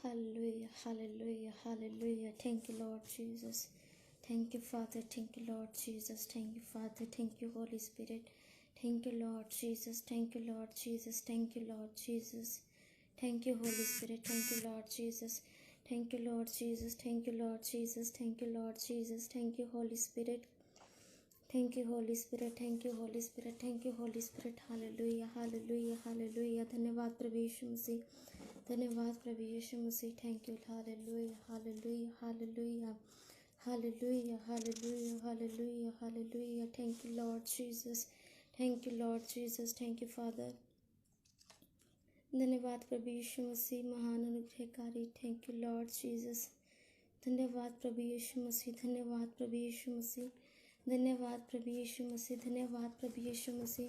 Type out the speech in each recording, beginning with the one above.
Hallelujah, hallelujah, hallelujah. Thank you, Lord Jesus. Thank you, Father. Thank you, Lord Jesus. Thank you, Father. Thank you, Holy Spirit. Thank you, Lord Jesus. Thank you, Lord Jesus. Thank you, Lord Jesus. Thank you, Holy Spirit. Thank you, Lord Jesus. Thank you, Lord Jesus. Thank you, Lord Jesus. Thank you, Lord Jesus. Thank you, Holy Spirit. Thank you, Holy Spirit. Thank you, Holy Spirit. Thank you, Holy Spirit. Hallelujah, hallelujah, hallelujah. धन्यवाद प्रभु यीशु मसीह. धन्यवाद प्रभु यीशु मसीह. Thank you. Hallelujah, hallelujah, hallelujah. Hallelujah, hallelujah, hallelujah, hallelujah. Thank you, Lord Jesus. Thank you, Lord Jesus. Thank you, Father. धन्यवाद प्रभु यीशु मसीह महान अनुग्रहकारी. Thank you, Lord Jesus. धन्यवाद प्रभु यीशु मसीह. धन्यवाद प्रभु यीशु मसीह. धन्यवाद प्रभु यीशु मसीह. धन्यवाद प्रभु यीशु मसीह.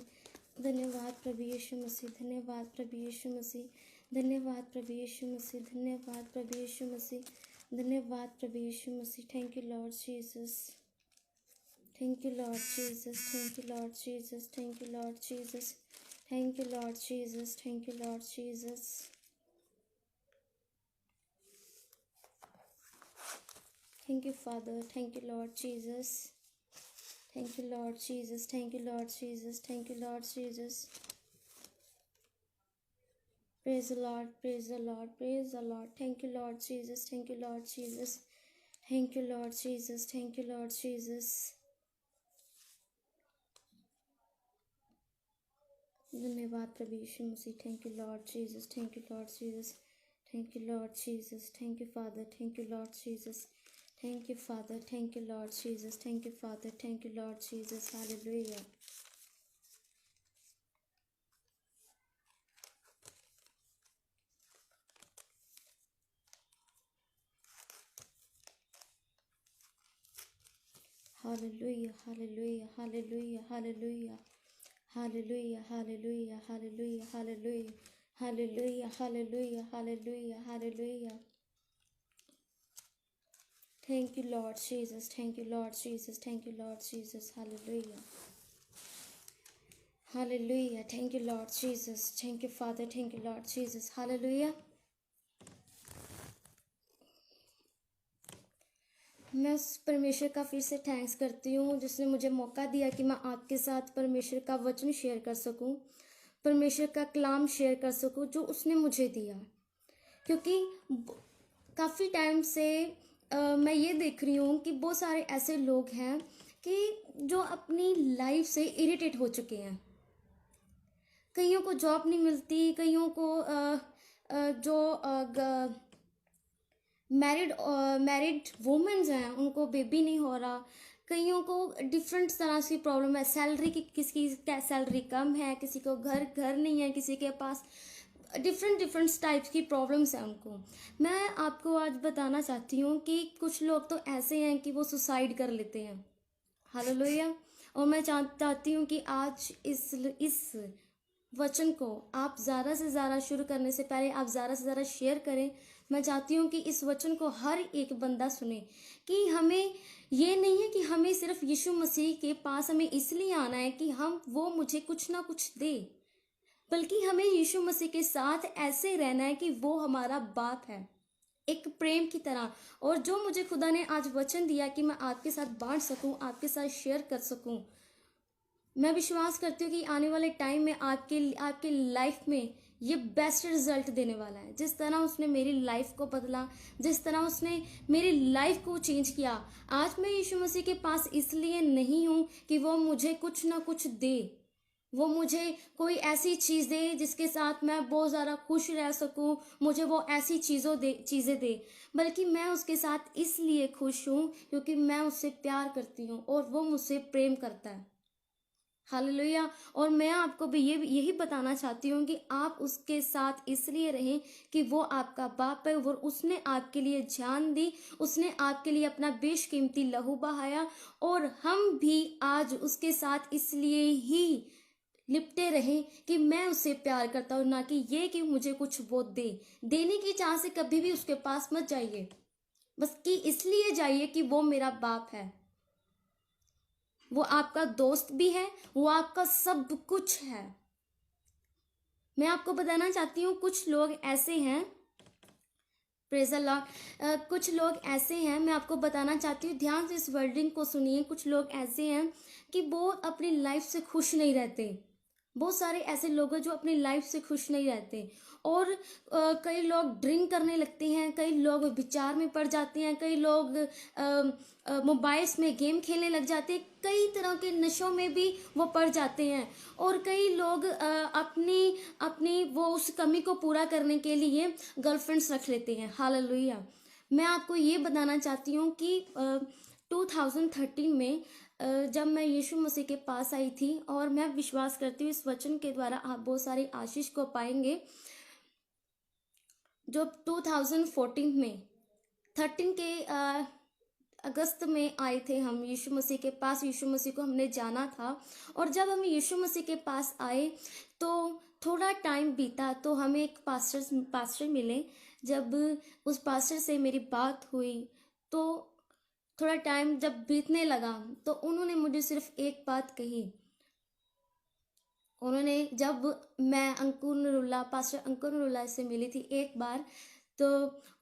धन्यवाद प्रभु यीशु मसीह. धन्यवाद प्रभु यीशु मसीह. धन्यवाद प्रभु यीशु मसीह. धन्यवाद प्रभु यीशु मसीह. धन्यवाद प्रभु यीशु मसीह. Thank you, Lord Jesus. Thank you, Lord Jesus. Thank you, Lord Jesus. Thank you, Lord Jesus. Thank you, Lord Jesus. Thank you, Lord Jesus. Thank you, Father. Thank you, Lord Jesus. Thank you, Lord Jesus. Thank you, Lord Jesus. Thank you, Lord Jesus. Praise the Lord. Praise the Lord. Praise the Lord. Thank you, Lord Jesus. Thank you, Lord Jesus. Thank you, Lord Jesus. Thank you, Lord Jesus. धन्यवाद प्रभु यीशु मसीह. Thank you, Lord Jesus. Thank you, Lord Jesus. Thank you, Lord Jesus. Thank you, Father. Thank you, Lord Jesus. Thank you, Father. Thank you, Lord Jesus. Thank you, Father. Thank you, Lord Jesus. Hallelujah. Hallelujah, hallelujah, hallelujah, hallelujah. Hallelujah, hallelujah, hallelujah, hallelujah. Hallelujah, hallelujah, hallelujah, hallelujah. Thank you, Lord Jesus. Thank you, Lord Jesus. Thank you, Lord Jesus. Hallelujah. Hallelujah. Thank you, Lord Jesus. Thank you, Father. Thank you, Lord Jesus. Hallelujah. मैं उस परमेश्वर का फिर से thanks करती हूँ जिसने मुझे मौका दिया कि मैं आपके साथ परमेश्वर का वचन शेयर कर सकूँ, परमेश्वर का कलाम शेयर कर सकूँ जो उसने मुझे दिया. क्योंकि काफ़ी टाइम से मैं ये देख रही हूँ कि बहुत सारे ऐसे लोग हैं कि जो अपनी लाइफ से इरिटेट हो चुके हैं. कईयों को जॉब नहीं मिलती, कईयों को जो मैरिड वुमेन्स हैं उनको बेबी नहीं हो रहा, कईयों को डिफरेंट तरह की प्रॉब्लम है. सैलरी की, किसी की सैलरी कम है, किसी को घर नहीं है, किसी के पास डिफरेंट टाइप्स की प्रॉब्लम्स हैं उनको. मैं आपको आज बताना चाहती हूँ कि कुछ लोग तो ऐसे हैं कि वो सुसाइड कर लेते हैं. हालेलुया. और मैं चाहती हूँ कि आज इस वचन को आप ज़्यादा से ज़्यादा शुरू करने से पहले आप ज़्यादा से ज़्यादा शेयर करें. मैं चाहती हूँ कि इस वचन को हर एक बंदा सुने कि हमें ये नहीं है कि हमें सिर्फ यीशु मसीह के पास हमें इसलिए आना है कि वो मुझे कुछ ना कुछ दे, बल्कि हमें यीशु मसीह के साथ ऐसे रहना है कि वो हमारा बाप है, एक प्रेम की तरह. और जो मुझे खुदा ने आज वचन दिया कि मैं आपके साथ बांट सकूं, आपके साथ शेयर कर सकूं, मैं विश्वास करती हूँ कि आने वाले टाइम में आपके लाइफ में ये बेस्ट रिजल्ट देने वाला है. जिस तरह उसने मेरी लाइफ को बदला, जिस तरह उसने मेरी लाइफ को चेंज किया. आज मैं यीशु मसीह के पास इसलिए नहीं हूँ कि वो मुझे कुछ ना कुछ दे, वो मुझे कोई ऐसी चीज़ दे जिसके साथ मैं बहुत ज़्यादा खुश रह सकूं, मुझे वो ऐसी चीज़ें दे, बल्कि मैं उसके साथ इसलिए खुश हूँ क्योंकि मैं उससे प्यार करती हूँ और वो मुझसे प्रेम करता है. हालेलुया. और मैं आपको भी यही बताना चाहती हूँ कि आप उसके साथ इसलिए रहें कि वो आपका बाप है और उसने आपके लिए जान दी, उसने आपके लिए अपना बेशकीमती लहू बहाया. और हम भी आज उसके साथ इसलिए ही लिपटे रहें कि मैं उससे प्यार करता हूँ, ना कि ये कि मुझे कुछ वो देने की चाह से कभी भी उसके पास मत जाइए, बस कि इसलिए जाइए कि वो मेरा बाप है, वो आपका दोस्त भी है, वो आपका सब कुछ है. मैं आपको बताना चाहती हूँ कुछ लोग ऐसे हैं, प्रेज द लॉर्ड। कुछ लोग ऐसे हैं, मैं आपको बताना चाहती हूँ, ध्यान से इस वर्डिंग को सुनिए। कुछ लोग ऐसे हैं कि वो अपनी लाइफ से खुश नहीं रहते। बहुत सारे ऐसे लोग हैं जो अपनी लाइफ से खुश नहीं रहते। और कई लोग ड्रिंक करने लगते हैं, कई लोग विचार में पड़ जाते हैं, कई लोग मोबाइल्स में गेम खेलने लग जाते हैं, कई तरह के नशों में भी वो पड़ जाते हैं। और कई लोग अपनी अपनी वो उस कमी को पूरा करने के लिए गर्लफ्रेंड्स रख लेते हैं। हालेलुया। मैं आपको ये बताना चाहती हूँ कि 2013 में जब मैं यीशु मसीह के पास आई थी, और मैं विश्वास करती हूँ इस वचन के द्वारा आप बहुत सारी आशीष को पाएंगे। जो 2014 में 13 के अगस्त में आए थे हम यीशु मसीह के पास, यीशु मसीह को हमने जाना था। और जब हम यीशु मसीह के पास आए तो थोड़ा टाइम बीता तो हमें एक पास्टर मिले। जब उस पास्टर से मेरी बात हुई तो थोड़ा टाइम जब बीतने लगा तो उन्होंने मुझे सिर्फ एक बात कही। उन्होंने, जब मैं अंकुर नरुल्ला, पास्टर अंकुर नरुल्ला से मिली थी एक बार, तो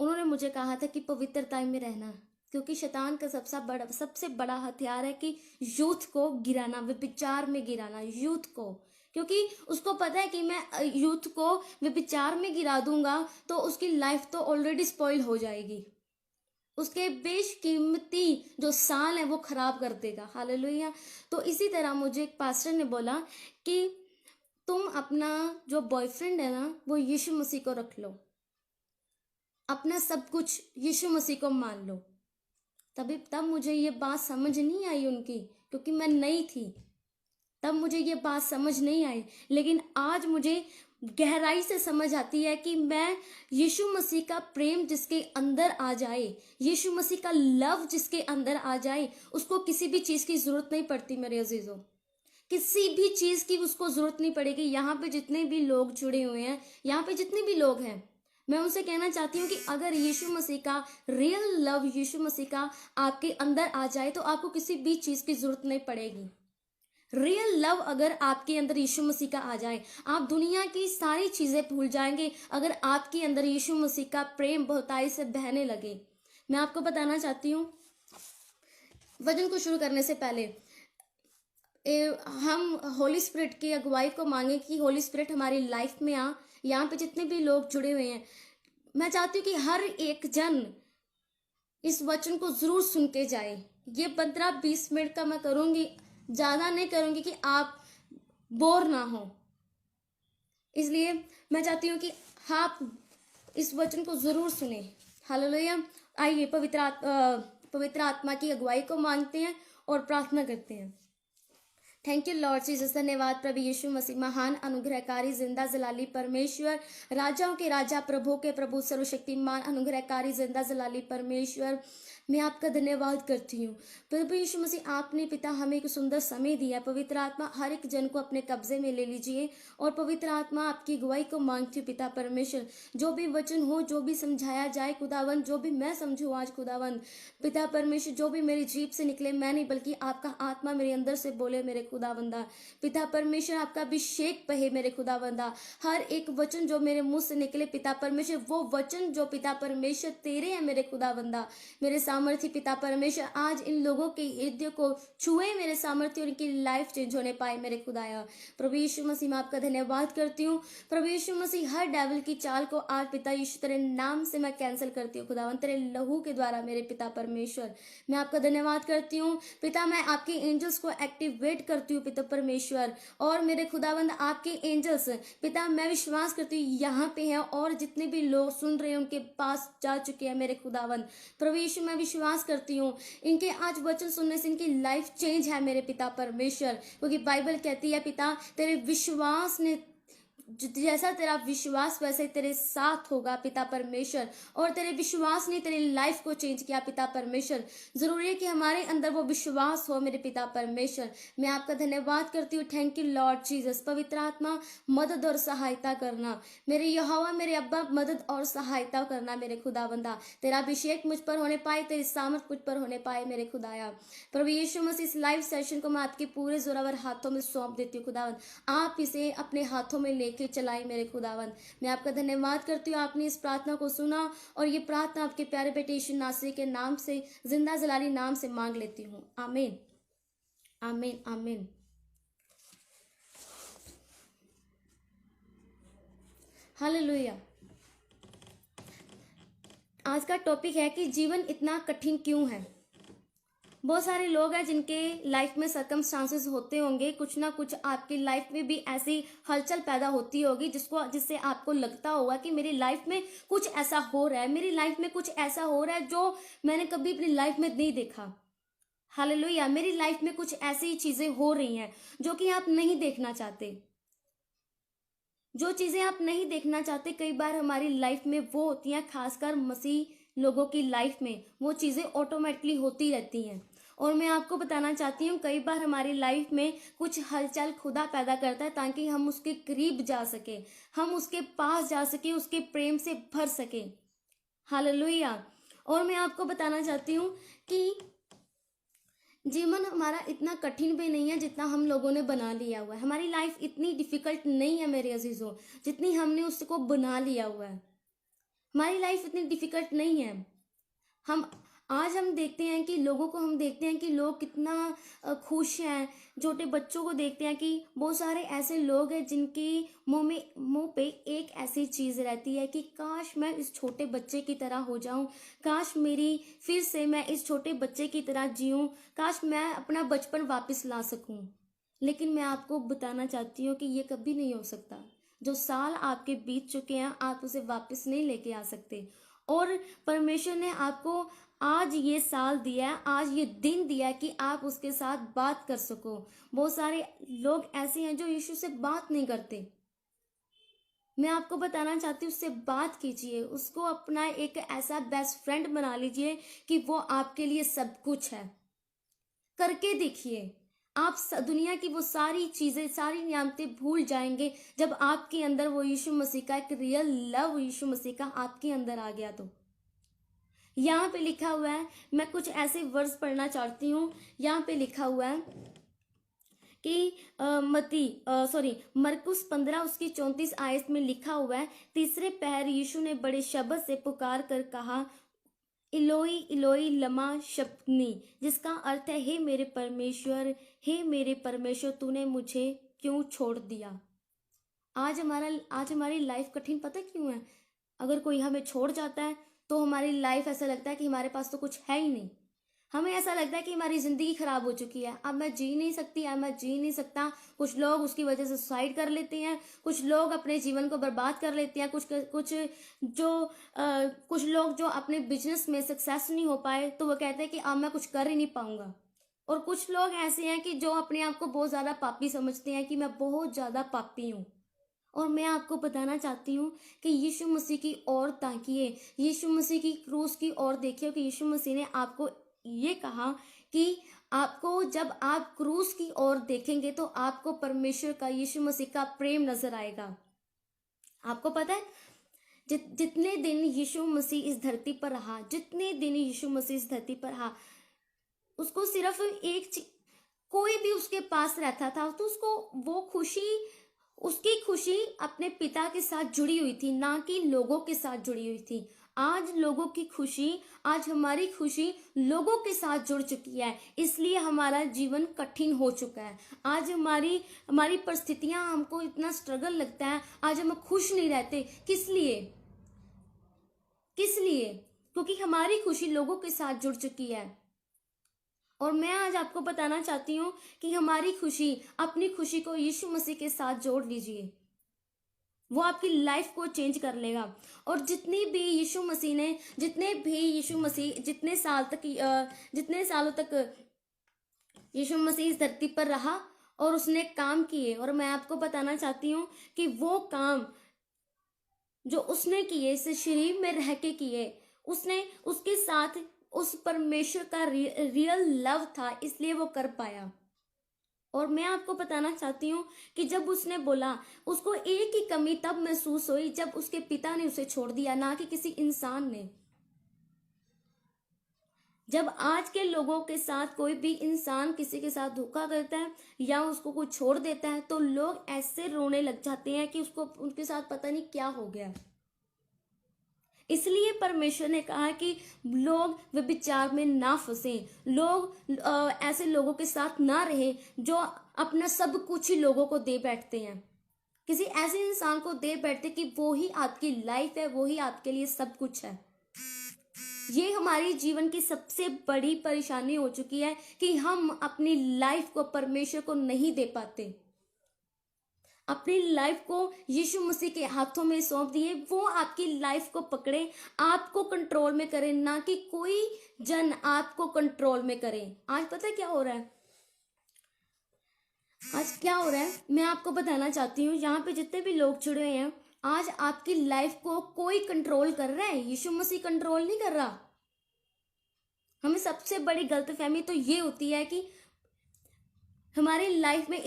उन्होंने मुझे कहा था कि पवित्रता में रहना, क्योंकि शैतान का सबसे बड़ा हथियार है कि यूथ को गिराना, व्यभिचार में गिराना यूथ को। क्योंकि उसको पता है कि मैं यूथ को व्यभिचार में गिरा दूंगा तो उसकी लाइफ तो ऑलरेडी स्पॉइल हो जाएगी, उसके बेशकीमती जो साल है वो खराब कर देगा। हालेलुया। तो इसी तरह मुझे एक पास्टर ने बोला कि तुम अपना जो बॉयफ्रेंड है ना वो यीशु मसीह को रख लो, अपना सब कुछ यीशु मसीह को मान लो। तब मुझे ये बात समझ नहीं आई उनकी, क्योंकि मैं नई थी, तब मुझे ये बात समझ नहीं आई। लेकिन आज मुझे गहराई से समझ आती है कि मैं यीशु मसीह का प्रेम जिसके अंदर आ जाए, यीशु मसीह का लव जिसके अंदर आ जाए, उसको किसी भी चीज की जरूरत नहीं पड़ती मेरे अजीजों, किसी भी चीज की उसको जरूरत नहीं पड़ेगी। यहाँ पे जितने भी लोग जुड़े हुए हैं, यहाँ पे जितने भी लोग हैं, मैं उनसे कहना चाहती हूँ कि अगर यीशु मसीह का रियल लव, यीशु मसीह का आपके अंदर आ जाए तो आपको किसी भी चीज की जरूरत नहीं पड़ेगी। रियल लव अगर आपके अंदर यीशु मसीह का आ जाए, आप दुनिया की सारी चीजें भूल जाएंगे अगर आपके अंदर यीशु मसीह का प्रेम बहुताई से बहने लगे। मैं आपको बताना चाहती हूँ, वचन को शुरू करने से पहले हम होली स्पिरिट की अगुवाई को मांगे कि होली स्पिरिट हमारी लाइफ में आ। यहाँ पे जितने भी लोग जुड़े हुए हैं, मैं चाहती हूँ कि हर एक जन इस वचन को जरूर सुन के जाए। ये 15-20 मिनट का मैं करूंगी, ज्यादा नहीं करूंगी कि आप बोर ना हो। इसलिए मैं चाहती हूँ कि आप इस वचन को जरूर सुने। हालेलुया। आइए पवित्र आत्मा की अगुवाई को मांगते हैं और प्रार्थना करते हैं। थैंक यू लॉर्ड जीसस, धन्यवाद प्रभु यीशु मसीह, महान अनुग्रहकारी जिंदा जलाली परमेश्वर, राजाओं के राजा, प्रभु के प्रभु, सर्वशक्तिमान अनुग्रहकारी जिंदा जलाली परमेश्वर, मैं आपका धन्यवाद करती हूँ। प्रभु यीशु मसीह, आपने पिता हमें एक सुंदर समय दिया। पवित्र आत्मा हर एक जन को अपने कब्जे में ले लीजिए, और पवित्र आत्मा आपकी अगुवाई को मांगती हूँ पिता परमेश्वर। जो भी वचन हो, जो भी समझाया जाए खुदावन, जो भी मैं समझूँ आज खुदावन पिता परमेश्वर, जो भी मेरी जीभ से निकले मैं नहीं बल्कि आपका आत्मा मेरे अंदर से बोले मेरे खुदावंदा। पिता परमेश्वर, आपका अभिषेक बहे मेरे खुदावंदा। हर एक वचन जो मेरे मुंह से निकले पिता परमेश्वर, वो वचन जो पिता परमेश्वर तेरे हैं मेरे खुदावंदा, मेरे सामर्थ्य पिता परमेश्वर, आज इन लोगों के हृदय को छुए मेरे सामर्थ्य, और इनकी लाइफ चेंज होने पाए मेरे खुदाया। प्रभु यीशु मसीह, मैं आपका धन्यवाद करती हूँ। प्रभु यीशु मसीह, हर डेविल की चाल को आज पिता यीशु तेरे नाम से मैं कैंसिल करती हूँ खुदावन, तेरे लहू के द्वारा मेरे पिता परमेश्वर। मैं आपका धन्यवाद करती हूँ पिता। मैं आपके एंजल्स को एक्टिवेट करती हूँ पिता परमेश्वर, और मेरे खुदावंद आपके एंजल्स पिता, मैं विश्वास करती हूँ यहाँ पे हैं, और जितने भी लोग सुन रहे हैं उनके पास जा चुके हैं मेरे खुदावंद। प्रभु यीशु, मैं विश्वास करती हूँ इनके आज वचन सुनने से इनकी लाइफ चेंज है मेरे पिता परमेश्वर, क्योंकि बाइबल कहती है पिता, तेरे विश्वास ने, जैसा तेरा विश्वास वैसे तेरे साथ होगा पिता परमेश्वर, और तेरे विश्वास ने तेरी लाइफ को चेंज किया पिता परमेश्वर। जरूरी है कि हमारे अंदर वो विश्वास हो मेरे पिता परमेश्वर। मैं आपका धन्यवाद करती हूँ। Thank you Lord Jesus. पवित्र आत्मा, मदद और सहायता करना मेरे यहोवा, मेरे अब्बा, मदद और सहायता करना मेरे खुदावंदा। तेरा अभिषेक मुझ पर होने पाए, तेरी सामर्थ मुझ पर होने पाए मेरे खुदाया। प्रभु यीशु मसीह, इस लाइव सेशन को मैं आपके पूरे जोरावर हाथों में सौंप देती हूँ खुदावंद। आप इसे अपने हाथों में लेके लेके चलाई मेरे खुदावंद। मैं आपका धन्यवाद करती हूँ, आपने इस प्रार्थना को सुना और ये प्रार्थना आपके प्यारे बेटे यीशु नासरी के नाम से, जिंदा जलाली नाम से मांग लेती हूँ। आमीन, आमीन, आमीन। हालेलुया। आज का टॉपिक है कि जीवन इतना कठिन क्यों है। बहुत सारे लोग हैं जिनके लाइफ में सर्कमस्टांसेस होते होंगे, कुछ ना कुछ आपकी लाइफ में भी ऐसी हलचल पैदा होती होगी जिससे आपको लगता होगा कि मेरी लाइफ में कुछ ऐसा हो रहा है, मेरी लाइफ में कुछ ऐसा हो रहा है जो मैंने कभी अपनी लाइफ में नहीं देखा। हालेलुया। मेरी लाइफ में कुछ ऐसी चीजें हो रही हैं जो कि आप नहीं देखना चाहते। जो चीजें आप नहीं देखना चाहते कई बार हमारी लाइफ में वो होती हैं, खासकर मसीह लोगों की लाइफ में वो चीजें ऑटोमेटिकली होती रहती हैं। और मैं आपको बताना चाहती हूँ, कई बार हमारी लाइफ में कुछ हलचल खुदा पैदा करता है ताकि हम उसके करीब जा सके, हम उसके पास जा सके, उसके प्रेम से भर सके। हालेलुया। और मैं आपको बताना चाहती हूँ कि जीवन हमारा इतना कठिन भी नहीं है जितना हम लोगों ने बना लिया हुआ है। हमारी लाइफ इतनी डिफिकल्ट नहीं है मेरे अजीजों, जितनी हमने उसको बना लिया हुआ है। हमारी लाइफ इतनी डिफिकल्ट नहीं है। हम देखते हैं कि लोगों को, हम देखते हैं कि लोग कितना खुश हैं। छोटे बच्चों को देखते हैं कि बहुत सारे ऐसे लोग हैं जिनके मुंह पे एक ऐसी चीज रहती है कि काश मैं इस छोटे बच्चे की तरह हो जाऊं, काश मेरी फिर से मैं इस छोटे बच्चे की तरह जीऊं, काश मैं अपना बचपन वापस ला सकूं। लेकिन मैं आपको बताना चाहती हूँ कि ये कभी नहीं हो सकता। जो साल आपके बीत चुके हैं आप उसे वापस नहीं लेके आ सकते। और परमेश्वर ने आपको आज ये साल दिया है, आज ये दिन दिया है कि आप उसके साथ बात कर सको। बहुत सारे लोग ऐसे हैं जो यीशु से बात नहीं करते। मैं आपको बताना चाहती हूँ, उससे बात कीजिए, उसको अपना एक ऐसा बेस्ट फ्रेंड बना लीजिए कि वो आपके लिए सब कुछ है। करके देखिए, आप दुनिया की वो सारी चीजें, सारी नियामतें भूल जाएंगे जब आपके अंदर वो यीशु मसीह का एक रियल लव, यीशु मसीह का आपके अंदर आ गया। तो यहाँ पे लिखा हुआ है, मैं कुछ ऐसे वर्ड्स पढ़ना चाहती हूँ। यहाँ पे लिखा हुआ है कि मरकुस 15 उसकी 34 आयत में लिखा हुआ है, तीसरे पहर यीशु ने बड़े शब्द से पुकार कर कहा, इलोई इलोई लमा शब्बनी, जिसका अर्थ है हे मेरे परमेश्वर, हे मेरे परमेश्वर तूने मुझे क्यों छोड़ दिया। आज हमारी लाइफ कठिन पता क्यों है? अगर कोई हमें छोड़ जाता है तो हमारी लाइफ ऐसा लगता है कि हमारे पास तो कुछ है ही नहीं। हमें ऐसा लगता है कि हमारी जिंदगी खराब हो चुकी है, अब मैं जी नहीं सकती, अब मैं जी नहीं सकता। कुछ लोग उसकी वजह से सुसाइड कर लेते हैं, कुछ लोग अपने जीवन को बर्बाद कर लेते हैं, कुछ लोग जो अपने बिजनेस में सक्सेस नहीं हो पाए तो वो कहते हैं कि अब मैं कुछ कर ही नहीं पाऊंगा। और कुछ लोग ऐसे हैं कि जो अपने आप को बहुत ज्यादा पापी समझते हैं कि मैं बहुत ज्यादा पापी हूँ। और मैं आपको बताना चाहती हूँ कि यीशु मसीह की ओर ताकिए, यीशु मसीह की क्रूस की ओर देखिए कि यीशु मसीह ने आपको ये कहा कि आपको, जब आप क्रूस की ओर देखेंगे तो आपको परमेश्वर का, यीशु मसीह का प्रेम नजर आएगा। आपको पता है जितने दिन यीशु मसीह इस धरती पर रहा, जितने दिन यीशु मसीह इस धरती पर रहा, उसको सिर्फ कोई भी उसके पास रहता था तो उसको वो उसकी खुशी अपने पिता के साथ जुड़ी हुई थी, ना कि लोगों के साथ जुड़ी हुई थी। आज लोगों की खुशी, आज हमारी खुशी लोगों के साथ जुड़ चुकी है, इसलिए हमारा जीवन कठिन हो चुका है। आज हमारी परिस्थितियां, हमको इतना स्ट्रगल लगता है, आज हम खुश नहीं रहते। किस लिए? क्योंकि हमारी खुशी लोगों के साथ जुड़ चुकी है। और मैं आज आपको बताना चाहती हूँ कि हमारी खुशी, अपनी खुशी को यीशु मसीह के साथ जोड़ लीजिए, वो आपकी लाइफ को चेंज कर लेगा। और जितने सालों तक यीशु मसीह इस धरती पर रहा और उसने काम किए, और मैं आपको बताना चाहती हूँ कि वो काम जो उसने किए, इस शरीर में रह के किए, उसके साथ उस परमेश्वर का रियल लव था, इसलिए वो कर पाया। और मैं आपको बताना चाहती हूँ कि जब उसने बोला, उसको एक ही कमी तब महसूस हुई जब उसके पिता ने उसे छोड़ दिया, ना कि किसी इंसान ने। जब आज के लोगों के साथ कोई भी इंसान किसी के साथ धोखा करता है या उसको कोई छोड़ देता है तो लोग ऐसे रोने लग जाते हैं कि उसको उनके साथ पता नहीं क्या हो गया। इसलिए परमेश्वर ने कहा कि लोग व्यभिचार में ना फंसे, लोग ऐसे लोगों के साथ ना रहे जो अपना सब कुछ ही लोगों को दे बैठते हैं, किसी ऐसे इंसान को दे बैठते कि वो ही आपकी लाइफ है, वो ही आपके लिए सब कुछ है। ये हमारी जीवन की सबसे बड़ी परेशानी हो चुकी है कि हम अपनी लाइफ को परमेश्वर को नहीं दे पाते, अपनी लाइफ को यीशु मसीह के हाथों में सौंप दिए। वो आपकी लाइफ को पकड़े, आपको कंट्रोल में करे, ना कि कोई जन आपको कंट्रोल में करे। आज पता है क्या हो रहा है? आज क्या हो रहा है मैं आपको बताना चाहती हूँ। यहाँ पे जितने भी लोग जुड़े हुए हैं, आज आपकी लाइफ को कोई कंट्रोल कर रहा है, यीशु मसीह कंट्रोल नहीं कर रहा। हमें सबसे बड़ी गलतफहमी तो ये होती है कि हमारी लाइफ में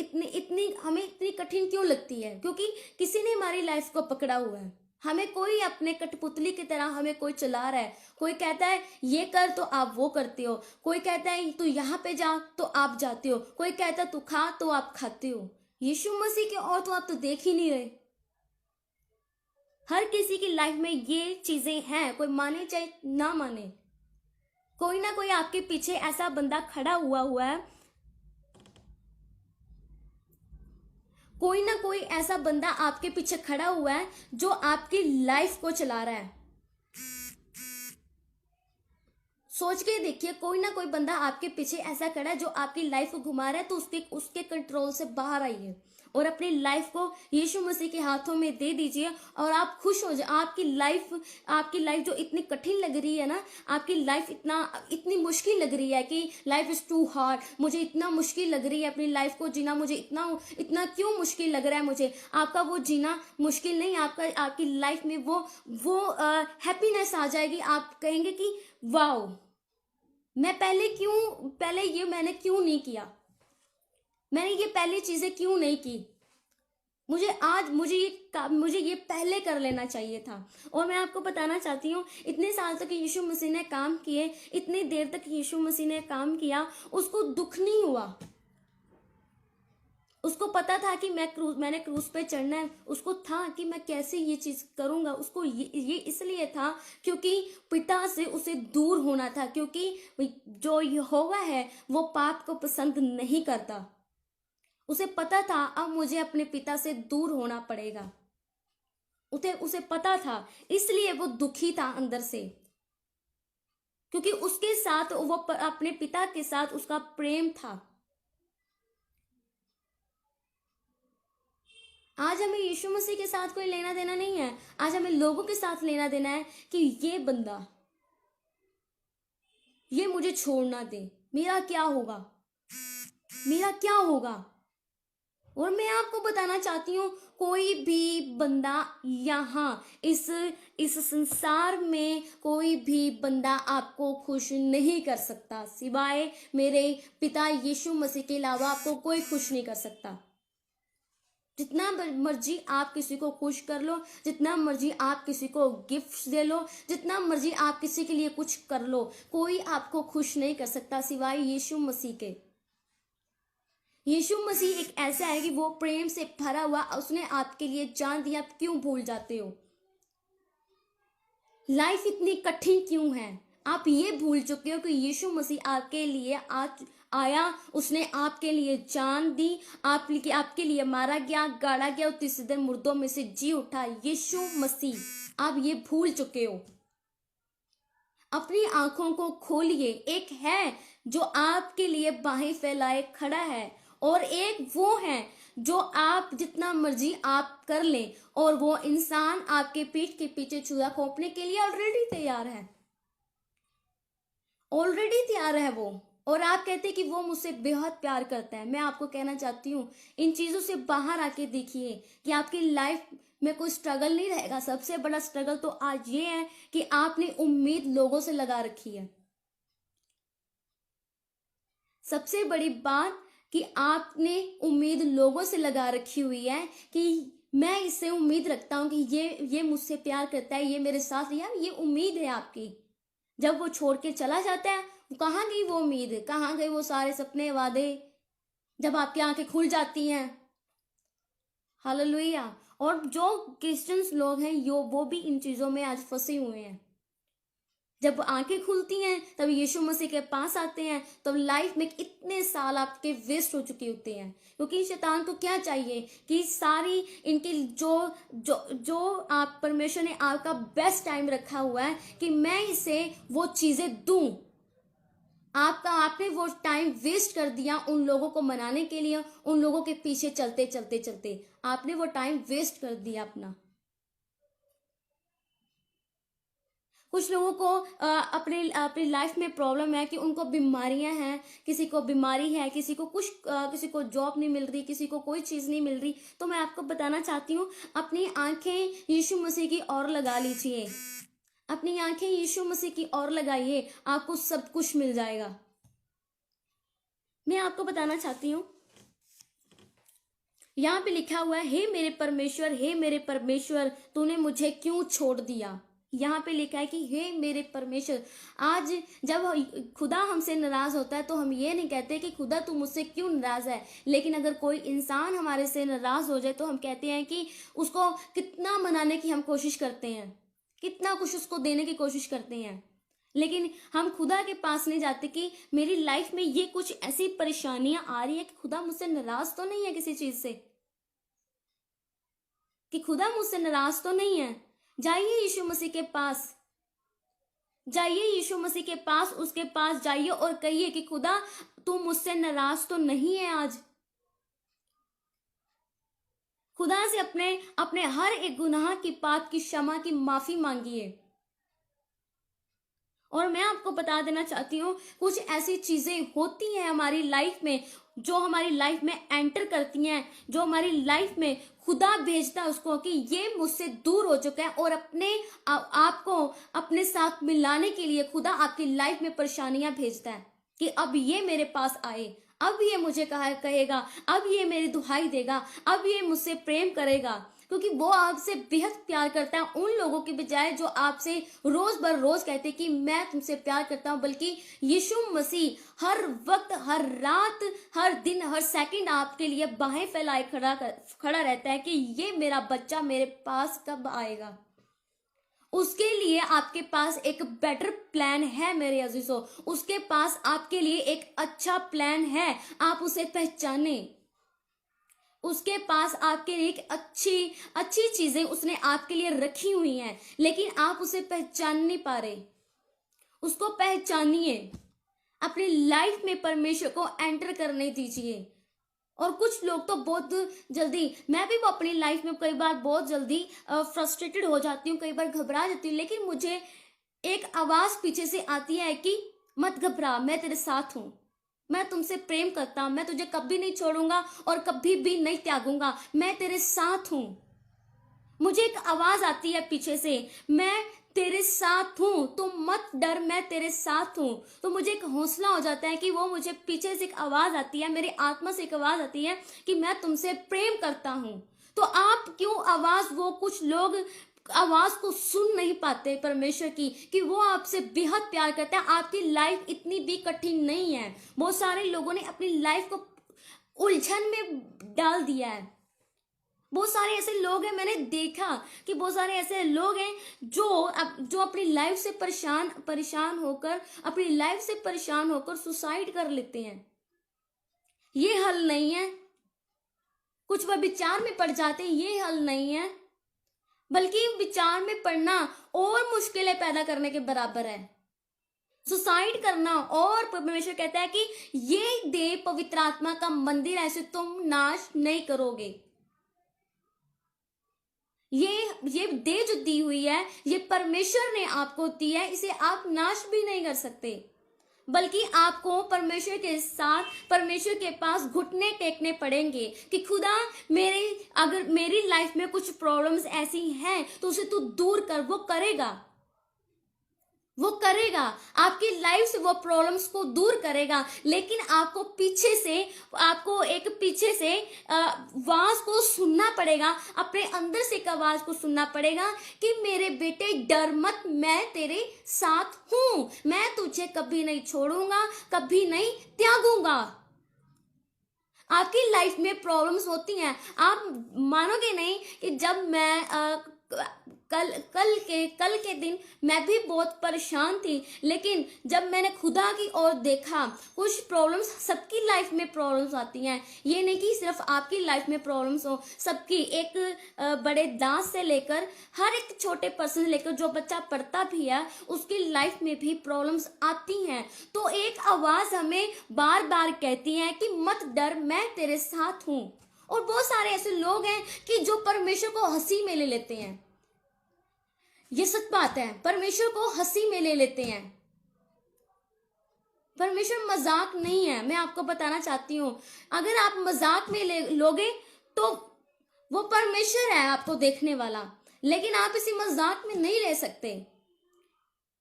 हमें इतनी कठिन क्यों लगती है, क्योंकि किसी ने हमारी लाइफ को पकड़ा हुआ है। हमें कोई अपने कठपुतली की तरह हमें कोई चला रहा है। कोई कहता है ये कर तो आप वो करते हो, कोई कहता है तू यहाँ पे जा तो आप जाते हो, कोई कहता है तू खा तो आप खाते हो। यीशु मसीह के और तो आप तो देख ही नहीं रहे। हर किसी की लाइफ में ये चीजें हैं, कोई माने चाहे ना माने, कोई ना कोई आपके पीछे ऐसा बंदा खड़ा हुआ है, कोई ना कोई ऐसा बंदा आपके पीछे खड़ा हुआ है जो आपकी लाइफ को चला रहा है। सोच के देखिए, कोई ना कोई बंदा आपके पीछे ऐसा खड़ा है जो आपकी लाइफ को घुमा रहा है, तो उसके कंट्रोल से बाहर आइए और अपनी लाइफ को यीशु मसीह के हाथों में दे दीजिए और आप खुश हो जाए। आपकी लाइफ जो इतनी कठिन लग रही है ना, आपकी लाइफ इतनी मुश्किल लग रही है कि लाइफ इज टू हार्ड, मुझे इतना मुश्किल लग रही है अपनी लाइफ को जीना, मुझे इतना क्यों मुश्किल लग रहा है मुझे। आपका वो जीना मुश्किल नहीं, आपकी लाइफ में वो हैप्पीनेस आ जाएगी। आप कहेंगे कि वाओ, मैंने क्यों नहीं किया, मैंने ये पहली चीजें क्यों नहीं की, मुझे ये पहले कर लेना चाहिए था। और मैं आपको बताना चाहती हूँ, इतने साल तक यीशु मसीह ने काम किए, इतनी देर तक यीशु मसीह ने काम किया, उसको दुख नहीं हुआ। उसको पता था कि मैंने क्रूज पे चढ़ना है, उसको था कि मैं कैसे ये चीज करूंगा। उसको ये इसलिए था क्योंकि पिता से उसे दूर होना था, क्योंकि जो यहोवा है वो पाप को पसंद नहीं करता। उसे पता था अब मुझे अपने पिता से दूर होना पड़ेगा, उसे पता था, इसलिए वो दुखी था अंदर से, क्योंकि उसके साथ वो अपने पिता के साथ उसका प्रेम था। आज हमें यीशु मसीह के साथ कोई लेना देना नहीं है, आज हमें लोगों के साथ लेना देना है कि ये बंदा ये मुझे छोड़ ना दे, मेरा क्या होगा, मेरा क्या होगा। और मैं आपको बताना चाहती हूँ, कोई भी बंदा यहाँ इस संसार में कोई भी बंदा आपको खुश नहीं कर सकता, सिवाय मेरे पिता यीशु मसीह के अलावा आपको कोई खुश नहीं कर सकता। जितना मर्जी आप किसी को खुश कर लो, जितना मर्जी आप किसी को गिफ्ट दे लो, जितना मर्जी आप किसी के लिए कुछ कर लो, कोई आपको खुश नहीं कर सकता सिवाय यीशु मसीह के। यीशु मसीह एक ऐसा है कि वो प्रेम से भरा हुआ, उसने आपके लिए जान दिया, आप क्यों भूल जाते हो। लाइफ इतनी कठिन क्यों है, आप ये भूल चुके हो कि यीशु मसीह आपके लिए आया, उसने आपके लिए जान दी, आपके लिए मारा गया, गाड़ा गया और तीसरे दिन मुर्दों में से जी उठा। यीशु मसीह, आप ये भूल चुके हो। अपनी आंखों को खोलिए, एक है जो आपके लिए बाहें फैलाए खड़ा है और एक वो है जो आप जितना मर्जी आप कर ले और वो इंसान आपके पीठ के पीछे छुरा खोपने के लिए ऑलरेडी तैयार है वो। और आप कहते हैं कि वो मुझसे बेहद प्यार करता है। मैं आपको कहना चाहती हूँ, इन चीजों से बाहर आके देखिए कि आपकी लाइफ में कोई स्ट्रगल नहीं रहेगा। सबसे बड़ा स्ट्रगल तो आज ये है कि आपने उम्मीद लोगों से लगा रखी है। सबसे बड़ी बात कि आपने उम्मीद लोगों से लगा रखी हुई है कि मैं इससे उम्मीद रखता हूं कि ये मुझसे प्यार करता है, ये मेरे साथ, यार ये उम्मीद है आपकी। जब वो छोड़ के चला जाता है, कहाँ गई वो उम्मीद, कहाँ गए वो सारे सपने वादे जब आपकी आंखें खुल जाती हैं। हालेलुया। और जो क्रिश्चियंस लोग हैं वो भी इन चीजों में आज फंसे हुए हैं। जब आंखें खुलती हैं तब यीशु मसीह के पास आते हैं, तो लाइफ में इतने साल आपके वेस्ट हो चुके होते हैं, क्योंकि शैतान को क्या चाहिए कि सारी इनकी जो जो जो आप परमेश्वर ने आपका बेस्ट टाइम रखा हुआ है कि मैं इसे वो चीजें दूं, आपने वो टाइम वेस्ट कर दिया उन लोगों को मनाने के लिए, उन लोगों के पीछे चलते चलते चलते आपने वो टाइम वेस्ट कर दिया अपना। कुछ लोगों को अपनी लाइफ में प्रॉब्लम है कि उनको बीमारियां हैं, किसी को बीमारी है, किसी को जॉब नहीं मिल रही, किसी को कोई चीज़ नहीं मिल रही। तो मैं आपको बताना चाहती हूँ, अपनी आंखें यीशु मसीह की ओर लगा लीजिए, अपनी आंखें यीशु मसीह की ओर लगाइए, आपको सब कुछ मिल जाएगा। मैं आपको बताना चाहती हूँ, यहाँ पे लिखा हुआ है, हे मेरे परमेश्वर तूने मुझे क्यों छोड़ दिया। यहाँ पे लिखा है कि हे मेरे परमेश्वर। आज जब खुदा हमसे नाराज होता है तो हम ये नहीं कहते कि खुदा तू मुझसे क्यों नाराज है, लेकिन अगर कोई इंसान हमारे से नाराज हो जाए तो हम कहते हैं कि उसको कितना मनाने की हम कोशिश करते हैं, कितना कुछ उसको देने की कोशिश करते हैं, लेकिन हम खुदा के पास नहीं जाते कि मेरी लाइफ में ये कुछ ऐसी परेशानियां आ रही है कि खुदा मुझसे नाराज तो नहीं है किसी चीज से, कि खुदा मुझसे नाराज तो नहीं है। जाइए यीशु मसीह के पास, जाइए यीशु मसीह के पास, उसके पास जाइए और कहिए कि खुदा तू मुझसे नाराज तो नहीं है। आज खुदा से अपने हर एक गुनाह की पाप की क्षमा की माफी मांगिए। और मैं आपको बता देना चाहती हूँ, कुछ ऐसी चीजें होती हैं हमारी लाइफ में जो हमारी लाइफ में एंटर करती हैं, जो हमारी लाइफ में खुदा भेजता है उसको कि ये मुझसे दूर हो चुका है, और आपको अपने साथ मिलाने के लिए खुदा आपकी लाइफ में परेशानियां भेजता है कि अब ये मेरे पास आए, अब ये मुझे कहेगा, अब ये मेरी दुहाई देगा, अब ये मुझसे प्रेम करेगा, क्योंकि वो आपसे बेहद प्यार करता है उन लोगों के बजाय जो आपसे रोज बर रोज कहते कि मैं तुमसे प्यार करता हूं। बल्कि यीशु मसीह हर वक्त, हर रात, हर दिन, हर सेकंड आपके लिए बाहें फैलाए खड़ा रहता है कि ये मेरा बच्चा मेरे पास कब आएगा। उसके लिए आपके पास एक बेटर प्लान है मेरे अजीजों, उसके पास आपके लिए एक अच्छा प्लान है, आप उसे पहचाने। उसके पास आपके लिए एक अच्छी चीजें उसने आपके लिए रखी हुई हैं, लेकिन आप उसे पहचान नहीं पा रहे। उसको पहचानिए, अपनी लाइफ में परमेश्वर को एंटर करने दीजिए। और कुछ लोग तो बहुत जल्दी, मैं भी अपनी लाइफ में कई बार बहुत जल्दी फ्रस्ट्रेटेड हो जाती हूँ, कई बार घबरा जाती हूँ, लेकिन मुझे एक आवाज पीछे से आती है कि मत घबरा, मैं तेरे साथ हूं, मैं तुमसे प्रेम करता हूं, मैं तुझे कभी नहीं छोड़ूंगा और कभी भी नहीं त्यागूंगा, मैं तेरे साथ हूं। मुझे एक आवाज आती है पीछे से, मैं तेरे साथ हूं, तुम मत डर, मैं तेरे साथ हूं। तो मुझे एक हौसला हो जाता है कि वो मुझे पीछे से एक आवाज आती है, मेरी आत्मा से एक आवाज आती है कि मैं तुमसे प्रेम करता हूं। तो आप क्यों आवाज, वो कुछ लोग आवाज को सुन नहीं पाते परमेश्वर की कि वो आपसे बेहद प्यार करता है। आपकी लाइफ इतनी भी कठिन नहीं है। बहुत सारे लोगों ने अपनी लाइफ को उलझन में डाल दिया है। बहुत सारे ऐसे लोग हैं, मैंने देखा कि बहुत सारे ऐसे लोग हैं जो अपनी लाइफ से परेशान होकर सुसाइड कर लेते हैं। ये हल नहीं है। कुछ वह विचार में पड़ जाते हैं, ये हल नहीं है, बल्कि विचार में पड़ना और मुश्किलें पैदा करने के बराबर है। सुसाइड करना, और परमेश्वर कहता है कि ये देह पवित्र आत्मा का मंदिर है, इसे तुम नाश नहीं करोगे। ये देह जो दी हुई है, ये परमेश्वर ने आपको दी है, इसे आप नाश भी नहीं कर सकते, बल्कि आपको परमेश्वर के साथ, परमेश्वर के पास घुटने टेकने पड़ेंगे कि खुदा अगर मेरी लाइफ में कुछ प्रॉब्लम्स ऐसी हैं तो उसे तू दूर कर, वो करेगा। वो करेगा, आपकी लाइफ से वो प्रॉब्लम्स को दूर करेगा, लेकिन आपको पीछे से आवाज को सुनना पड़ेगा, अपने अंदर से एक आवाज को सुनना पड़ेगा कि मेरे बेटे डर मत, मैं तेरे साथ हूं, मैं तुझे कभी नहीं छोड़ूंगा, कभी नहीं त्यागूंगा। आपकी लाइफ में प्रॉब्लम्स होती हैं, आप मानोगे नहीं कि जब मैं कल के दिन मैं भी बहुत परेशान थी, लेकिन जब मैंने खुदा की ओर देखा, कुछ प्रॉब्लम्स, सबकी लाइफ में प्रॉब्लम्स आती हैं, ये नहीं कि सिर्फ आपकी लाइफ में प्रॉब्लम्स हो, सबकी, एक बड़े दास से लेकर हर एक छोटे पर्सन से लेकर जो बच्चा पढ़ता भी है उसकी लाइफ में भी प्रॉब्लम्स आती हैं। तो एक आवाज हमें बार बार कहती है कि मत डर, मैं तेरे साथ हूं। और बहुत सारे ऐसे लोग हैं कि जो परमेश्वर को हंसी में ले लेते हैं, ये सच बात है, परमेश्वर को हंसी में ले लेते हैं। परमेश्वर मजाक नहीं है, मैं आपको बताना चाहती हूं। अगर आप मजाक में लोगे तो वो परमेश्वर है आपको देखने वाला, लेकिन आप इसी मजाक में नहीं ले सकते।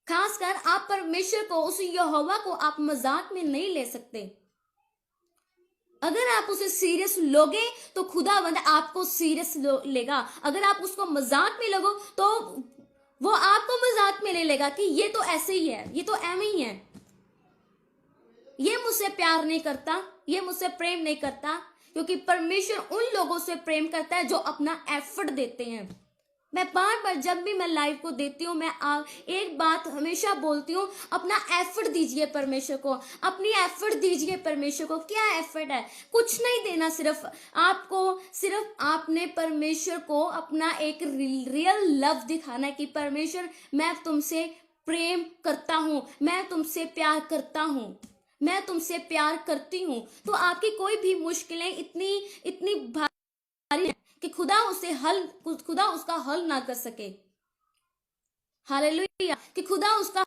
खासकर आप परमेश्वर को, उस यहोवा को आप मजाक में नहीं ले सकते। अगर आप उसे सीरियस लोगे तो खुदावंद आपको सीरियस लेगा। अगर आप उसको मजाक में लगो तो वो आपको मजाक में ले लेगा कि ये तो ऐसे ही है, ये तो एम ही है, ये मुझसे प्यार नहीं करता, ये मुझसे प्रेम नहीं करता। क्योंकि परमेश्वर उन लोगों से प्रेम करता है जो अपना एफर्ट देते हैं। मैं बार बार जब भी मैं लाइव को देती हूँ, मैं एक बात हमेशा बोलती हूँ, अपना एफर्ट दीजिए परमेश्वर को, अपनी एफर्ट दीजिए परमेश्वर को। क्या एफर्ट है? कुछ नहीं देना, सिर्फ आपने परमेश्वर को अपना एक रियल लव दिखाना है कि परमेश्वर मैं तुमसे प्रेम करता हूँ, मैं तुमसे प्यार करता हूँ, मैं तुमसे प्यार करती हूँ। तो आपकी कोई भी मुश्किलें इतनी भारी है कि खुदा उसका हल ना कर सके। हालेलुया, कि खुदा उसका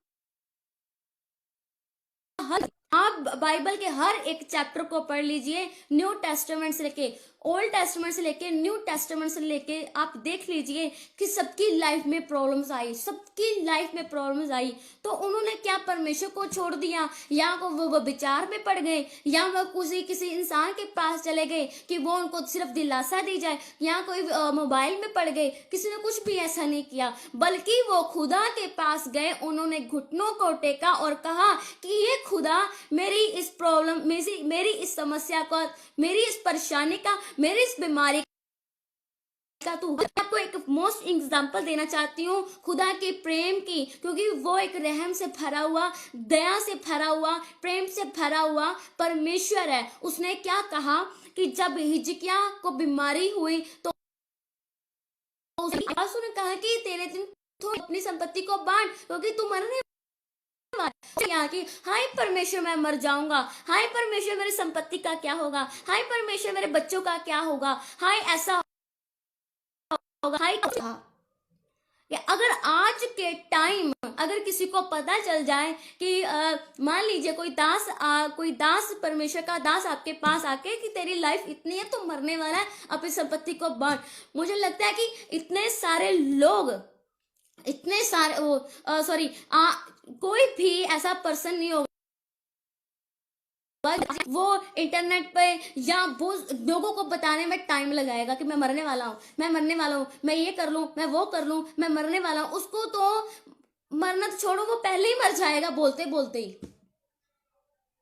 हल। आप बाइबल के हर एक चैप्टर को पढ़ लीजिए, न्यू टेस्टामेंट से लेके, ओल्ड टेस्टामेंट से लेके, न्यू टेस्टामेंट से लेके, आप देख लीजिए कि सबकी लाइफ में प्रॉब्लम्स आई, सबकी लाइफ में प्रॉब्लम्स आई। तो उन्होंने क्या परमेश्वर को छोड़ दिया, या वो विचार में पड़ गए, या वो किसी इंसान के पास चले गए कि वो उनको सिर्फ दिलासा दी जाए, या कोई मोबाइल में पड़ गए। किसी ने कुछ भी ऐसा नहीं किया, बल्कि वो खुदा के पास गए, उन्होंने घुटनों को टेका और कहा कि ये खुदा, मेरी इस प्रॉब्लम, मेरी इस समस्या का, मेरी इस परेशानी का, मेरी इस बीमारी का तू। आपको एक मोस्ट एग्जांपल देना चाहती हूँ खुदा के प्रेम की, क्योंकि वो एक रहम से भरा हुआ, दया से भरा हुआ, प्रेम से भरा हुआ परमेश्वर है। उसने क्या कहा कि जब हिजकिय्याह को बीमारी हुई तो उसने कहा कि तेरे दिन तू अपनी संपत्ति को बांट, क्योंकि तू मरने कि हाय परमेश्वर मैं मर जाऊंगा, हाय परमेश्वर मेरी संपत्ति का क्या होगा, हाय परमेश्वर मेरे बच्चों का क्या होगा, हाय ऐसा होगा, हाय अगर आज के टाइम अगर किसी को पता चल जाए कि मान लीजिए कोई दास परमेश्वर का दास आपके पास आके कि तेरी लाइफ इतनी है, तो मरने वाला है, अपनी संपत्ति को बांट। मुझे लगता है कि इतने सारे लोग, इतने सारे कोई भी ऐसा पर्सन नहीं होगा वो इंटरनेट पे या वो लोगों को बताने में टाइम लगाएगा कि मैं मरने वाला हूँ, मैं मरने वाला हूँ, मैं ये कर लूँ, मैं वो कर लूँ, मैं मरने वाला हूँ। उसको तो मरना तो छोड़ो, वो पहले ही मर जाएगा, बोलते बोलते ही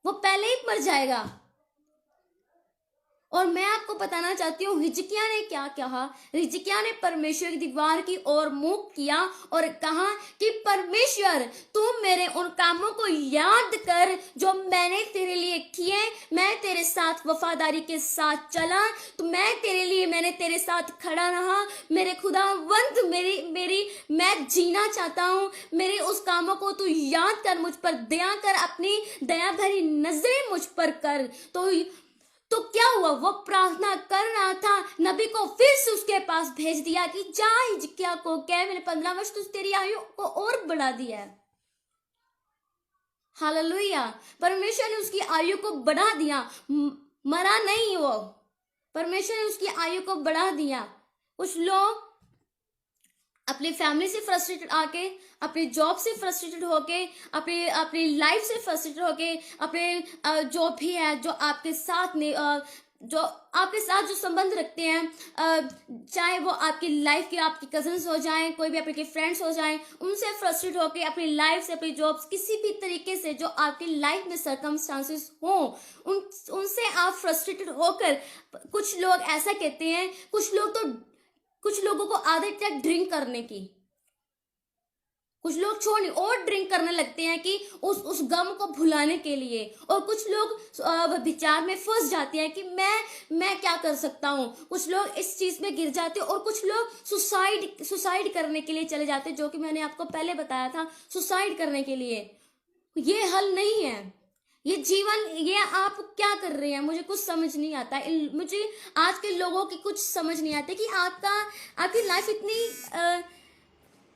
वो पहले ही मर जाएगा। और मैं आपको बताना चाहती हूँ हिजकिय्याह ने क्या कहा। हिजकिय्याह ने परमेश्वर की दीवार की ओर मुख किया और कहा कि परमेश्वर तू मेरे उन कामों को याद कर जो मैंने तेरे लिए किए, मैं तेरे साथ वफादारी के साथ चला, तो मैंने तेरे साथ खड़ा रहा। मेरे खुदावंद, मैं जीना चाहता हूँ, मेरे उस कामों को तू याद कर, मुझ पर दया कर, अपनी दया भरी नजरें मुझ पर कर। तो क्या हुआ, वो प्रार्थना कर रहा था, नबी को फिर से उसके पास भेज दिया कि जा हिजकिय्याह को कह, मैंने 15 वर्ष तो तेरी आयु को और बढ़ा दिया है। हालेलुया, परमेश्वर ने उसकी आयु को बढ़ा दिया, मरा नहीं वो, परमेश्वर ने उसकी आयु को बढ़ा दिया। कुछ लोग अपनी फैमिली से फ्रस्ट्रेटेड आके, अपनी जॉब से फ्रस्ट्रेटेड होके, अपनी अपनी लाइफ से फ्रस्ट्रेटेड होके, अपने जो भी है, जो आपके साथ ने जो आपके साथ जो संबंध रखते हैं, चाहे वो आपकी लाइफ के आपकी कजन्स हो जाएं, कोई भी आपके फ्रेंड्स हो जाएं, उनसे फ्रस्ट्रेट होके, अपनी लाइफ से, अपनी जॉब्स, किसी भी तरीके से जो आपकी लाइफ में सर्कमस्टांसेस हों, उनसे आप फ्रस्ट्रेटेड होकर, कुछ लोग ऐसा कहते हैं, कुछ लोगों को आदत है ड्रिंक करने की, कुछ लोग छोड़ नहीं और ड्रिंक करने लगते हैं कि उस गम को भुलाने के लिए, और कुछ लोग विचार में फंस जाते हैं कि मैं क्या कर सकता हूँ, कुछ लोग इस चीज में गिर जाते हैं, और कुछ लोग सुसाइड करने के लिए चले जाते हैं, जो कि मैंने आपको पहले बताया था, सुसाइड करने के लिए। ये हल नहीं है, ये जीवन, ये आप क्या कर रहे हैं, मुझे कुछ समझ नहीं आता। मुझे आज के लोगों की कुछ समझ नहीं आती कि आपकी लाइफ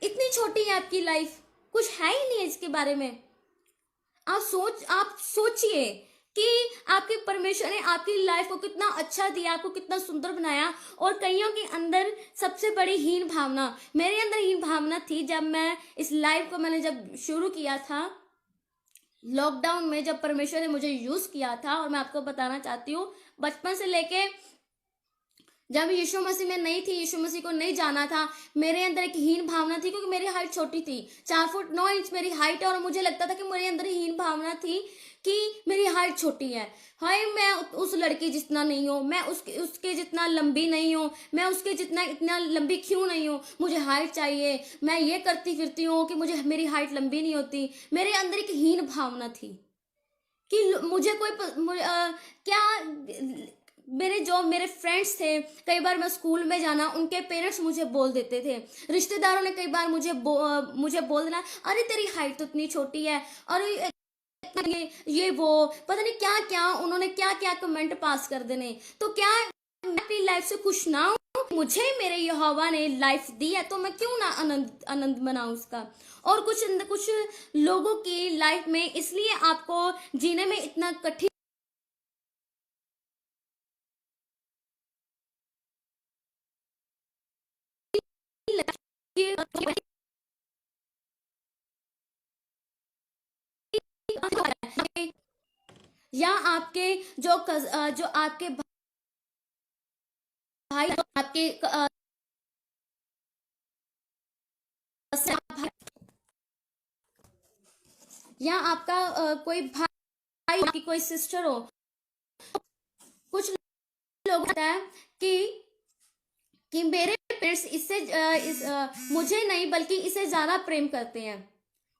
इतनी छोटी है, आपकी लाइफ कुछ है ही नहीं है इसके बारे में। आप सोचिए कि आपके परमेश्वर ने आपकी लाइफ को कितना अच्छा दिया, आपको कितना सुंदर बनाया, और कईयों के अंदर सबसे बड़ी हीन भावना, मेरे अंदर हीन भावना थी जब मैं इस लाइफ को मैंने जब शुरू किया था लॉकडाउन में, जब परमेश्वर ने मुझे यूज किया था। और मैं आपको बताना चाहती हूँ, बचपन से लेके जब यीशु मसीह में नहीं थी, यीशु मसीह को नहीं जाना था, मेरे अंदर एक हीन भावना थी, क्योंकि मेरी हाइट छोटी थी, 4 फुट 9 इंच मेरी हाइट है, और मुझे लगता था कि मेरे अंदर हीन भावना थी कि मेरी हाइट छोटी है, हाय मैं उस लड़की जितना नहीं हूँ, मैं उसके जितना लंबी नहीं हूँ, मैं उसके जितना इतना लंबी क्यों नहीं हूँ, मुझे हाइट चाहिए, मैं ये करती फिरती हूँ कि मेरी हाइट लंबी नहीं होती। मेरे अंदर एक हीन भावना थी कि मुझे क्या, मेरे फ्रेंड्स थे, कई बार मैं स्कूल में जाना, उनके पेरेंट्स मुझे बोल देते थे, रिश्तेदारों ने कई बार मुझे बोल देना, अरे तेरी हाइट तो इतनी छोटी है, अरे ये वो पता नहीं क्या क्या, उन्होंने क्या क्या कमेंट पास कर देने। तो क्या मैं अपनी लाइफ से खुश ना हूँ? मुझे मेरे यहोवा ने लाइफ दी है, तो मैं क्यों ना आनंद मनाऊं उसका। और कुछ लोगों की लाइफ में इसलिए आपको जीने में इतना कठिन या आपके जो आपके भाई, आपके या आपका कोई भाई, आपकी कोई सिस्टर हो, कुछ लोग होता है कि मेरे पेरेंट्स मुझे नहीं बल्कि इसे ज्यादा प्रेम करते हैं।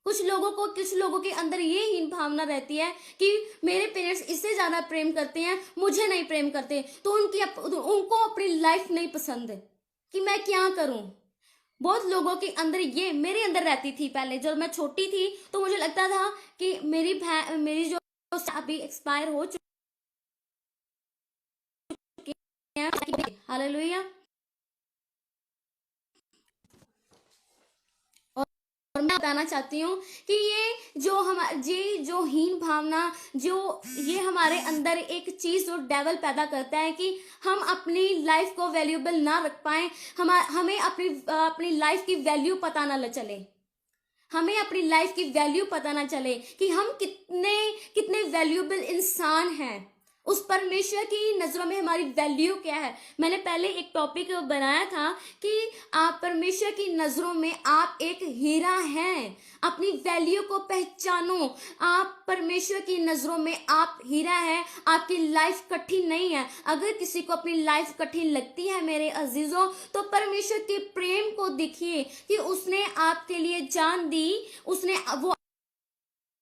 कुछ लोगों के अंदर ये हीन भावना रहती है कि मेरे पेरेंट्स इससे ज्यादा प्रेम करते हैं, मुझे नहीं प्रेम करते, तो उनको अपनी लाइफ नहीं पसंद कि मैं क्या करूं। बहुत लोगों के अंदर ये मेरे अंदर रहती थी। पहले जब मैं छोटी थी तो मुझे लगता था कि मेरी जो अभी एक्सपायर हो चुकी है, हालेलुया। और मैं बताना चाहती हूँ कि ये जो हीन भावना, जो ये हमारे अंदर एक चीज जो डेवल पैदा करता है कि हम अपनी लाइफ को वैल्यूएबल ना रख पाए, हमें अपनी लाइफ की वैल्यू पता ना चले, हमें अपनी लाइफ की वैल्यू पता ना चले कि हम कितने कितने वैल्यूएबल इंसान हैं। उस परमेश्वर की नजरों में हमारी वैल्यू क्या है। मैंने पहले एक टॉपिक बनाया था कि आप परमेश्वर की नजरों में आप एक हीरा हैं, अपनी वैल्यू को पहचानो। आप परमेश्वर की नजरों में आप हीरा हैं, आपकी लाइफ कठिन नहीं है। अगर किसी को अपनी लाइफ कठिन लगती है मेरे अजीजों, तो परमेश्वर के प्रेम को देखिए कि उसने आपके लिए जान दी, उसने वो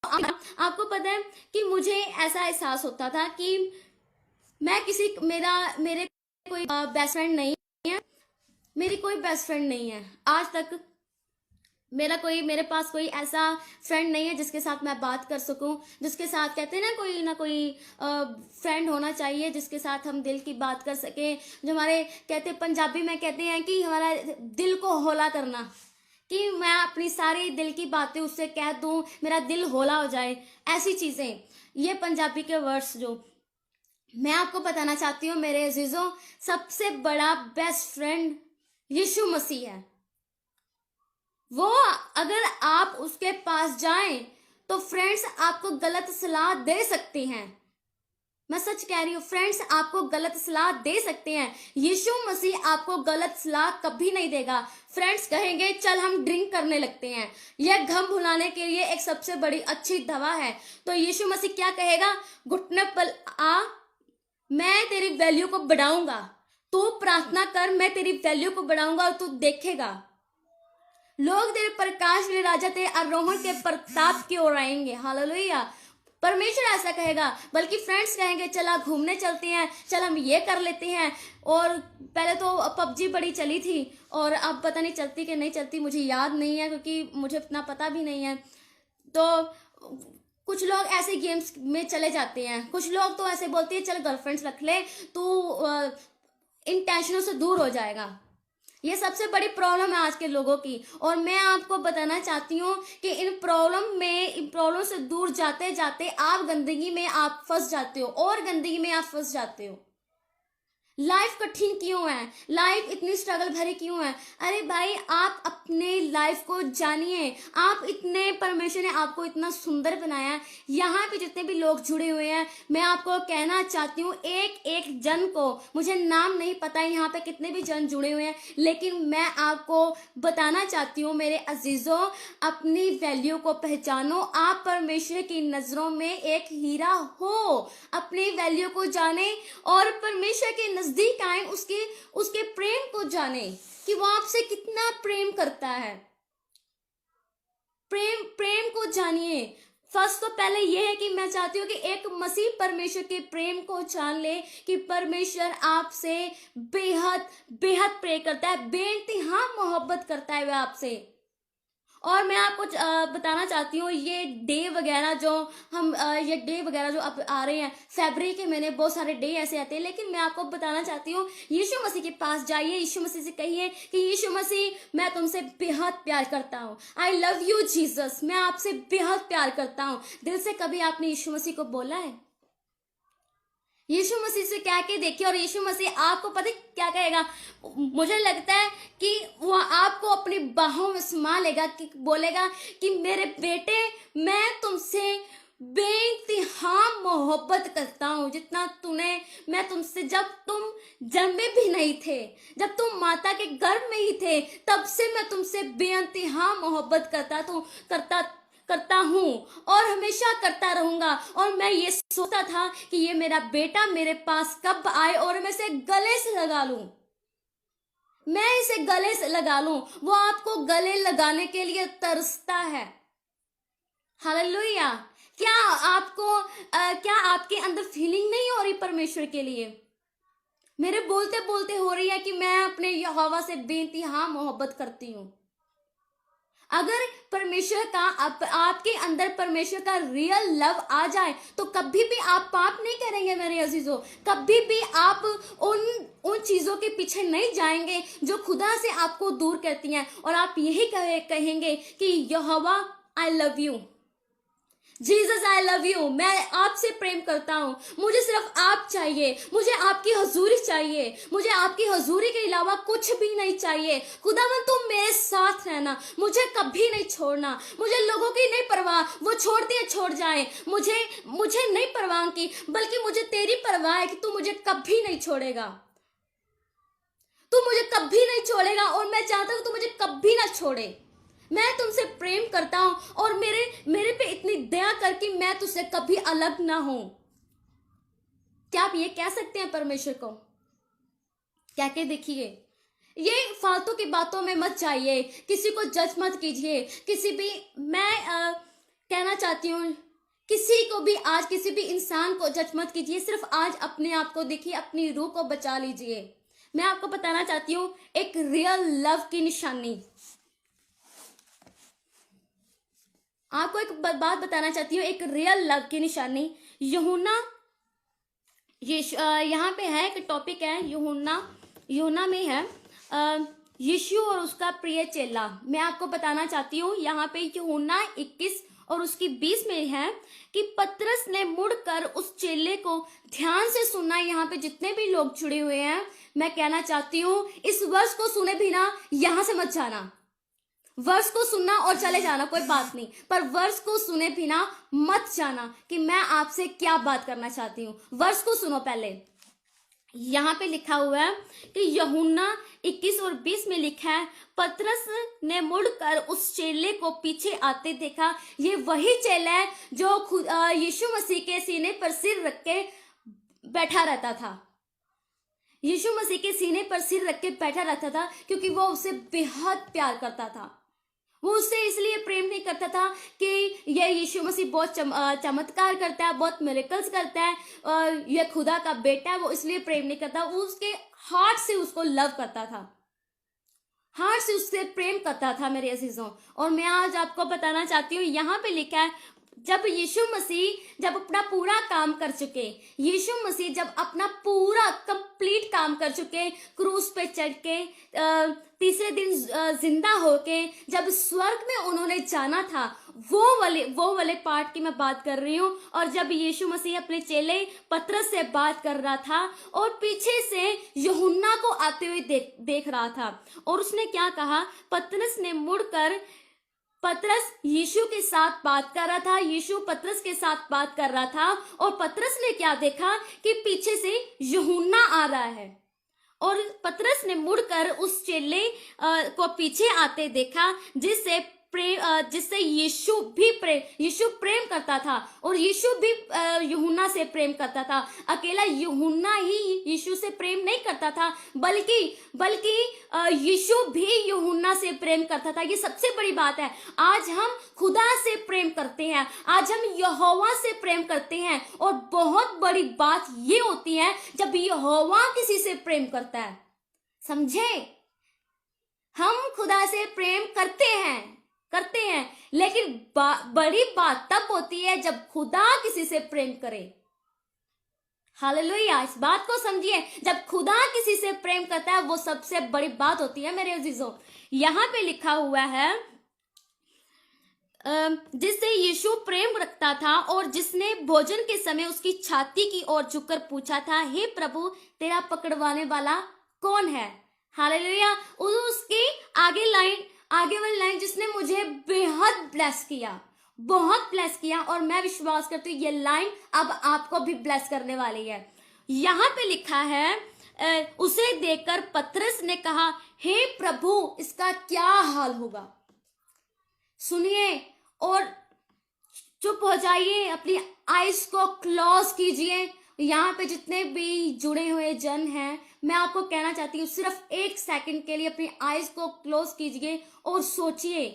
आपको पता है कि मुझे ऐसा एहसास होता था कि मेरे कोई बेस्ट फ्रेंड नहीं है, मेरी कोई बेस्ट फ्रेंड नहीं है आज तक। मेरे पास कोई ऐसा फ्रेंड नहीं है जिसके साथ मैं बात कर सकूं, जिसके साथ कहते हैं ना कोई फ्रेंड होना चाहिए जिसके साथ हम दिल की बात कर सके, जो हमारे कहते पंजाबी में कहते हैं कि हमारा दिल को हौला करना, कि मैं अपनी सारी दिल की बातें उससे कह दूं, मेरा दिल हौला हो जाए, ऐसी चीजें। ये पंजाबी के वर्ड्स जो मैं आपको बताना चाहती हूँ मेरे अजीजों, सबसे बड़ा बेस्ट फ्रेंड यीशु मसीह है। वो अगर आप उसके पास जाएं तो फ्रेंड्स आपको गलत सलाह दे सकते हैं। मैं सच कह रही हूँ फ्रेंड्स, आपको गलत सलाह दे सकते हैं। यीशु मसीह आपको गलत सलाह कभी नहीं देगा। फ्रेंड्स कहेंगे चल हम ड्रिंक करने लगते हैं, यह गम भुलाने के लिए एक सबसे बड़ी अच्छी दवा है। तो यीशु मसीह क्या कहेगा, घुटने पर आ, मैं तेरी वैल्यू को बढ़ाऊंगा, तू प्रार्थना कर, मैं तेरी वैल्यू को बढ़ाऊंगा और तू देखेगा लोग तेरे प्रकाश के राजा तेरे आरोहण के प्रताप की ओर आएंगे। हालेलुया। परमेश्वर ऐसा कहेगा। बल्कि फ्रेंड्स कहेंगे चला घूमने चलते हैं, चल हम ये कर लेते हैं। और पहले तो पबजी बड़ी चली थी और अब पता नहीं चलती कि नहीं चलती, मुझे याद नहीं है क्योंकि मुझे इतना पता भी नहीं है। तो कुछ लोग ऐसे गेम्स में चले जाते हैं, कुछ लोग तो ऐसे बोलते हैं चल गर्लफ्रेंड्स रख ले, तू इन टेंशनों से दूर हो जाएगा। ये सबसे बड़ी प्रॉब्लम है आज के लोगों की। और मैं आपको बताना चाहती हूँ कि इन प्रॉब्लम से दूर जाते जाते आप गंदगी में आप फंस जाते हो और गंदगी में आप फंस जाते हो। लाइफ कठिन क्यों है, लाइफ इतनी स्ट्रगल भरी क्यों है? अरे भाई आप अपने लाइफ को जानिए। आप इतने, परमेश्वर ने आपको इतना सुंदर बनाया है। यहाँ पे जितने भी लोग जुड़े हुए हैं, मैं आपको कहना चाहती हूँ एक एक जन को, मुझे नाम नहीं पता है यहाँ पे कितने भी जन जुड़े हुए हैं, लेकिन मैं आपको बताना चाहती हूँ मेरे अजीजों, अपनी वैल्यू को पहचानो। आप परमेश्वर की नजरों में एक हीरा हो। अपनी वैल्यू को जाने और परमेश्वर के नजदीक आए, उसके प्रेम को जाने कि वो आपसे कितना प्रेम करता है। प्रेम को जानिए। फर्स्ट तो पहले यह है कि मैं चाहती हूँ कि एक मसीह परमेश्वर के प्रेम को जान ले कि परमेश्वर आपसे बेहद बेहद प्रेम करता है, बेइंतहा मोहब्बत करता है वह आपसे। और मैं आपको बताना चाहती हूँ ये डे वगैरह जो अब आ रहे हैं, फरवरी के महीने बहुत सारे डे ऐसे आते हैं, लेकिन मैं आपको बताना चाहती हूँ यीशु मसीह के पास जाइए, यीशु मसीह से कहिए कि यीशु मसीह मैं तुमसे बेहद प्यार करता हूँ। आई लव यू जीसस, मैं आपसे बेहद प्यार करता हूँ। दिल से कभी आपने यीशु मसीह को बोला है? यीशु मसीह से कह के देखिए और यीशु मसीह आपको पता क्या कहेगा? मुझे लगता है कि वो आपको अपनी बाहों में समा लेगा, कि बोलेगा कि मेरे बेटे मैं तुमसे बेइंतहा मोहब्बत करता हूँ, जितना मैं तुमसे जब तुम जन्मे भी नहीं थे, जब तुम माता के गर्भ में ही थे, तब से मैं तुमसे बेइंतहा मोहब्बत करता हूँ और हमेशा करता रहूंगा। और मैं ये सोचता था कि ये मेरा बेटा मेरे पास कब आए और मैं इसे गले से लगा लूं, मैं इसे गले से लगा लूं। वो आपको गले लगाने के लिए तरसता है। हालेलुया। क्या आपके अंदर फीलिंग नहीं हो रही परमेश्वर के लिए? मेरे बोलते बोलते हो रही है कि मैं अपने यहोवा से बेइंतहा मोहब्बत करती हूँ। अगर परमेश्वर का आपके अंदर परमेश्वर का रियल लव आ जाए तो कभी भी आप पाप नहीं करेंगे मेरे अजीजों। कभी भी आप उन चीजों के पीछे नहीं जाएंगे जो खुदा से आपको दूर करती हैं, और आप यही कहेंगे कि यहोवा I love you, Jesus I love you, मैं आपसे प्रेम करता हूँ, मुझे सिर्फ आप चाहिए, मुझे आपकी हजूरी चाहिए, मुझे आपकी हजूरी के अलावा कुछ भी नहीं चाहिए। खुदावन तुम मेरे साथ रहना, मुझे कभी नहीं छोड़ना। मुझे लोगों की नहीं परवाह, वो छोड़ जाए, मुझे नहीं परवाह की, बल्कि मुझे तेरी परवाह है कि तू मुझे कभी नहीं छोड़ेगा, तू मुझे कभी नहीं छोड़ेगा। और मैं चाहता हूँ तू मुझे कभी ना छोड़े। मैं तुमसे प्रेम करता हूं और मेरे पे इतनी दया करके मैं तुझसे कभी अलग ना हूं। क्या आप ये कह सकते हैं परमेश्वर को? क्या के देखिए, ये फालतू की बातों में मत जाइए, किसी को जज मत कीजिए। मैं कहना चाहती हूँ किसी को भी आज किसी भी इंसान को जज मत कीजिए, सिर्फ आज अपने आप को देखिए, अपनी रूह को बचा लीजिए। मैं आपको बताना चाहती हूँ एक रियल लव की निशानी, आपको एक बात बताना चाहती हूँ, एक रियल लव की निशानी यूहन्ना, यहाँ पे है एक टॉपिक है यूहन्ना में है यीशु और उसका प्रिय चेला। मैं आपको बताना चाहती हूँ यहाँ पे यूहन्ना 21 और उसकी 20 में है कि पतरस ने मुड़कर उस चेले को ध्यान से सुनना। यहाँ पे जितने भी लोग जुड़े हुए हैं, मैं कहना चाहती हूँ इस वर्ष को सुने बिना यहाँ से मत जाना। वर्स को सुनना और चले जाना कोई बात नहीं, पर वर्स को सुने बिना मत जाना कि मैं आपसे क्या बात करना चाहती हूँ। वर्स को सुनो पहले। यहाँ पे लिखा हुआ है कि यूहन्ना 21 और 20 में लिखा है, पतरस ने मुड़कर उस चेले को पीछे आते देखा। ये वही चेला है जो खुद यीशु मसीह के सीने पर सिर रख के बैठा रहता था। यीशु मसीह के सीने पर सिर रख के बैठा रहता था क्योंकि वो उसे बेहद प्यार करता था। वो उससे इसलिए प्रेम नहीं करता था कि ये यीशु मसीह बहुत चमत्कार करता है, बहुत मिरेकल्स करता है, ये खुदा का बेटा है, वो इसलिए प्रेम नहीं करता। वो उसके हार्ट से उसको लव करता था, हार्ट से उससे प्रेम करता था मेरे अजीजों। और मैं आज आपको बताना चाहती हूँ, यहाँ पे लिखा है जब यीशु मसीह जब अपना पूरा काम कर चुके, यीशु मसीह जब अपना पूरा कंप्लीट काम कर चुके, क्रूस पे चढ़ के तीसरे दिन जिंदा होके जब स्वर्ग में उन्होंने जाना था, वो वाले पार्ट की मैं बात कर रही हूँ। और जब यीशु मसीह अपने चेले पतरस से बात कर रहा था और पीछे से यूहन्ना को आते हुए देख रहा था, और उसने क्या कहा, पतरस ने मुड़कर, पतरस यीशु के साथ बात कर रहा था, यीशु पतरस के साथ बात कर रहा था, और पतरस ने क्या देखा कि पीछे से यूहन्ना आ रहा है, और पतरस ने मुड़कर उस चेले को पीछे आते देखा जिससे यीशु प्रेम करता था, और यीशु भी यूहन्ना से प्रेम करता था। अकेला यूहन्ना ही यीशु से प्रेम नहीं करता था, बल्कि यीशु भी यूहन्ना से प्रेम करता था। ये सबसे बड़ी बात है। आज हम खुदा से प्रेम करते हैं, आज हम यहोवा से प्रेम करते हैं, और बहुत बड़ी बात ये होती है जब यहोवा किसी से प्रेम करता है। समझे? हम खुदा से प्रेम करते हैं, लेकिन बड़ी बात तब होती है जब खुदा किसी से प्रेम करे। हालेलुया, इस बात को समझिए। जब खुदा किसी से प्रेम करता है वो सबसे बड़ी बात होती है मेरे अजीजों। यहाँ पे लिखा हुआ है जिससे यीशु प्रेम रखता था, और जिसने भोजन के समय उसकी छाती की ओर झुककर पूछा था, हे प्रभु, तेरा पकड़वाने वाला कौन है? हालेलुया। उसकी आगे वाली लाइन जिसने मुझे बेहद ब्लेस किया, बहुत ब्लेस किया, और मैं विश्वास करती हूँ ये लाइन अब आपको भी ब्लेस करने वाली है। यहाँ पे लिखा है, उसे देखकर पतरस ने कहा, हे प्रभु, इसका क्या हाल होगा? सुनिए और चुप हो जाइए, अपनी आईज को क्लोज कीजिए। यहाँ पे जितने भी जुड़े हुए जन हैं, मैं आपको कहना चाहती हूँ, सिर्फ 1 सेकंड के लिए अपनी आईज को क्लोज कीजिए और सोचिए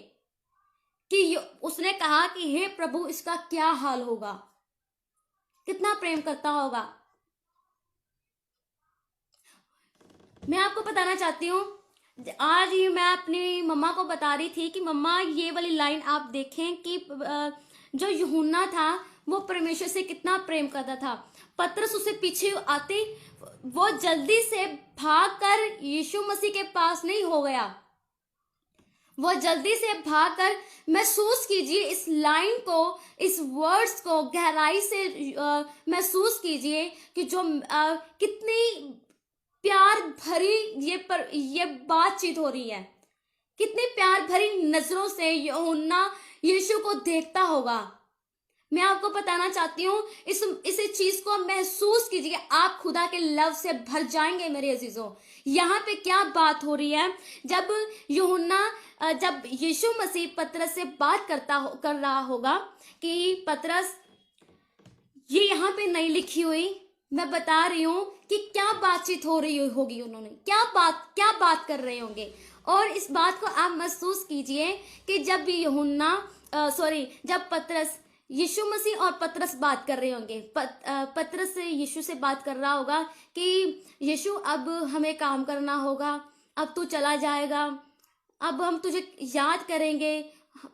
कि उसने कहा कि हे प्रभु, इसका क्या हाल होगा, कितना प्रेम करता होगा। मैं आपको बताना चाहती हूँ, आज ही मैं अपनी मम्मा को बता रही थी कि मम्मा, ये वाली लाइन आप देखें कि जो यूहन्ना था वो परमेश्वर से कितना प्रेम करता था। पतरस उसे पीछे आते, वो जल्दी से भागकर यीशु मसीह के पास नहीं हो गया, वो जल्दी से भागकर, महसूस कीजिए इस लाइन को, इस वर्ड्स को गहराई से महसूस कीजिए कि जो कितनी प्यार भरी ये बातचीत हो रही है, कितनी प्यार भरी नजरों से यूहन्ना यीशु को देखता होगा। मैं आपको बताना चाहती हूँ, इस चीज को महसूस कीजिए, आप खुदा के लव से भर जाएंगे मेरे अजीजों। यहाँ पे क्या बात हो रही है, जब यीशु मसीह पतरस से बात कर रहा होगा कि पतरस, ये यहाँ पे नहीं लिखी हुई, मैं बता रही हूँ कि क्या बातचीत हो रही होगी, उन्होंने क्या बात कर रहे होंगे। और इस बात को आप महसूस कीजिए कि जब जब पतरस, यीशु मसीह और पतरस बात कर रहे होंगे, पतरस से यीशु से बात कर रहा होगा कि यीशु, अब हमें काम करना होगा, अब तू चला जाएगा, अब हम तुझे याद करेंगे,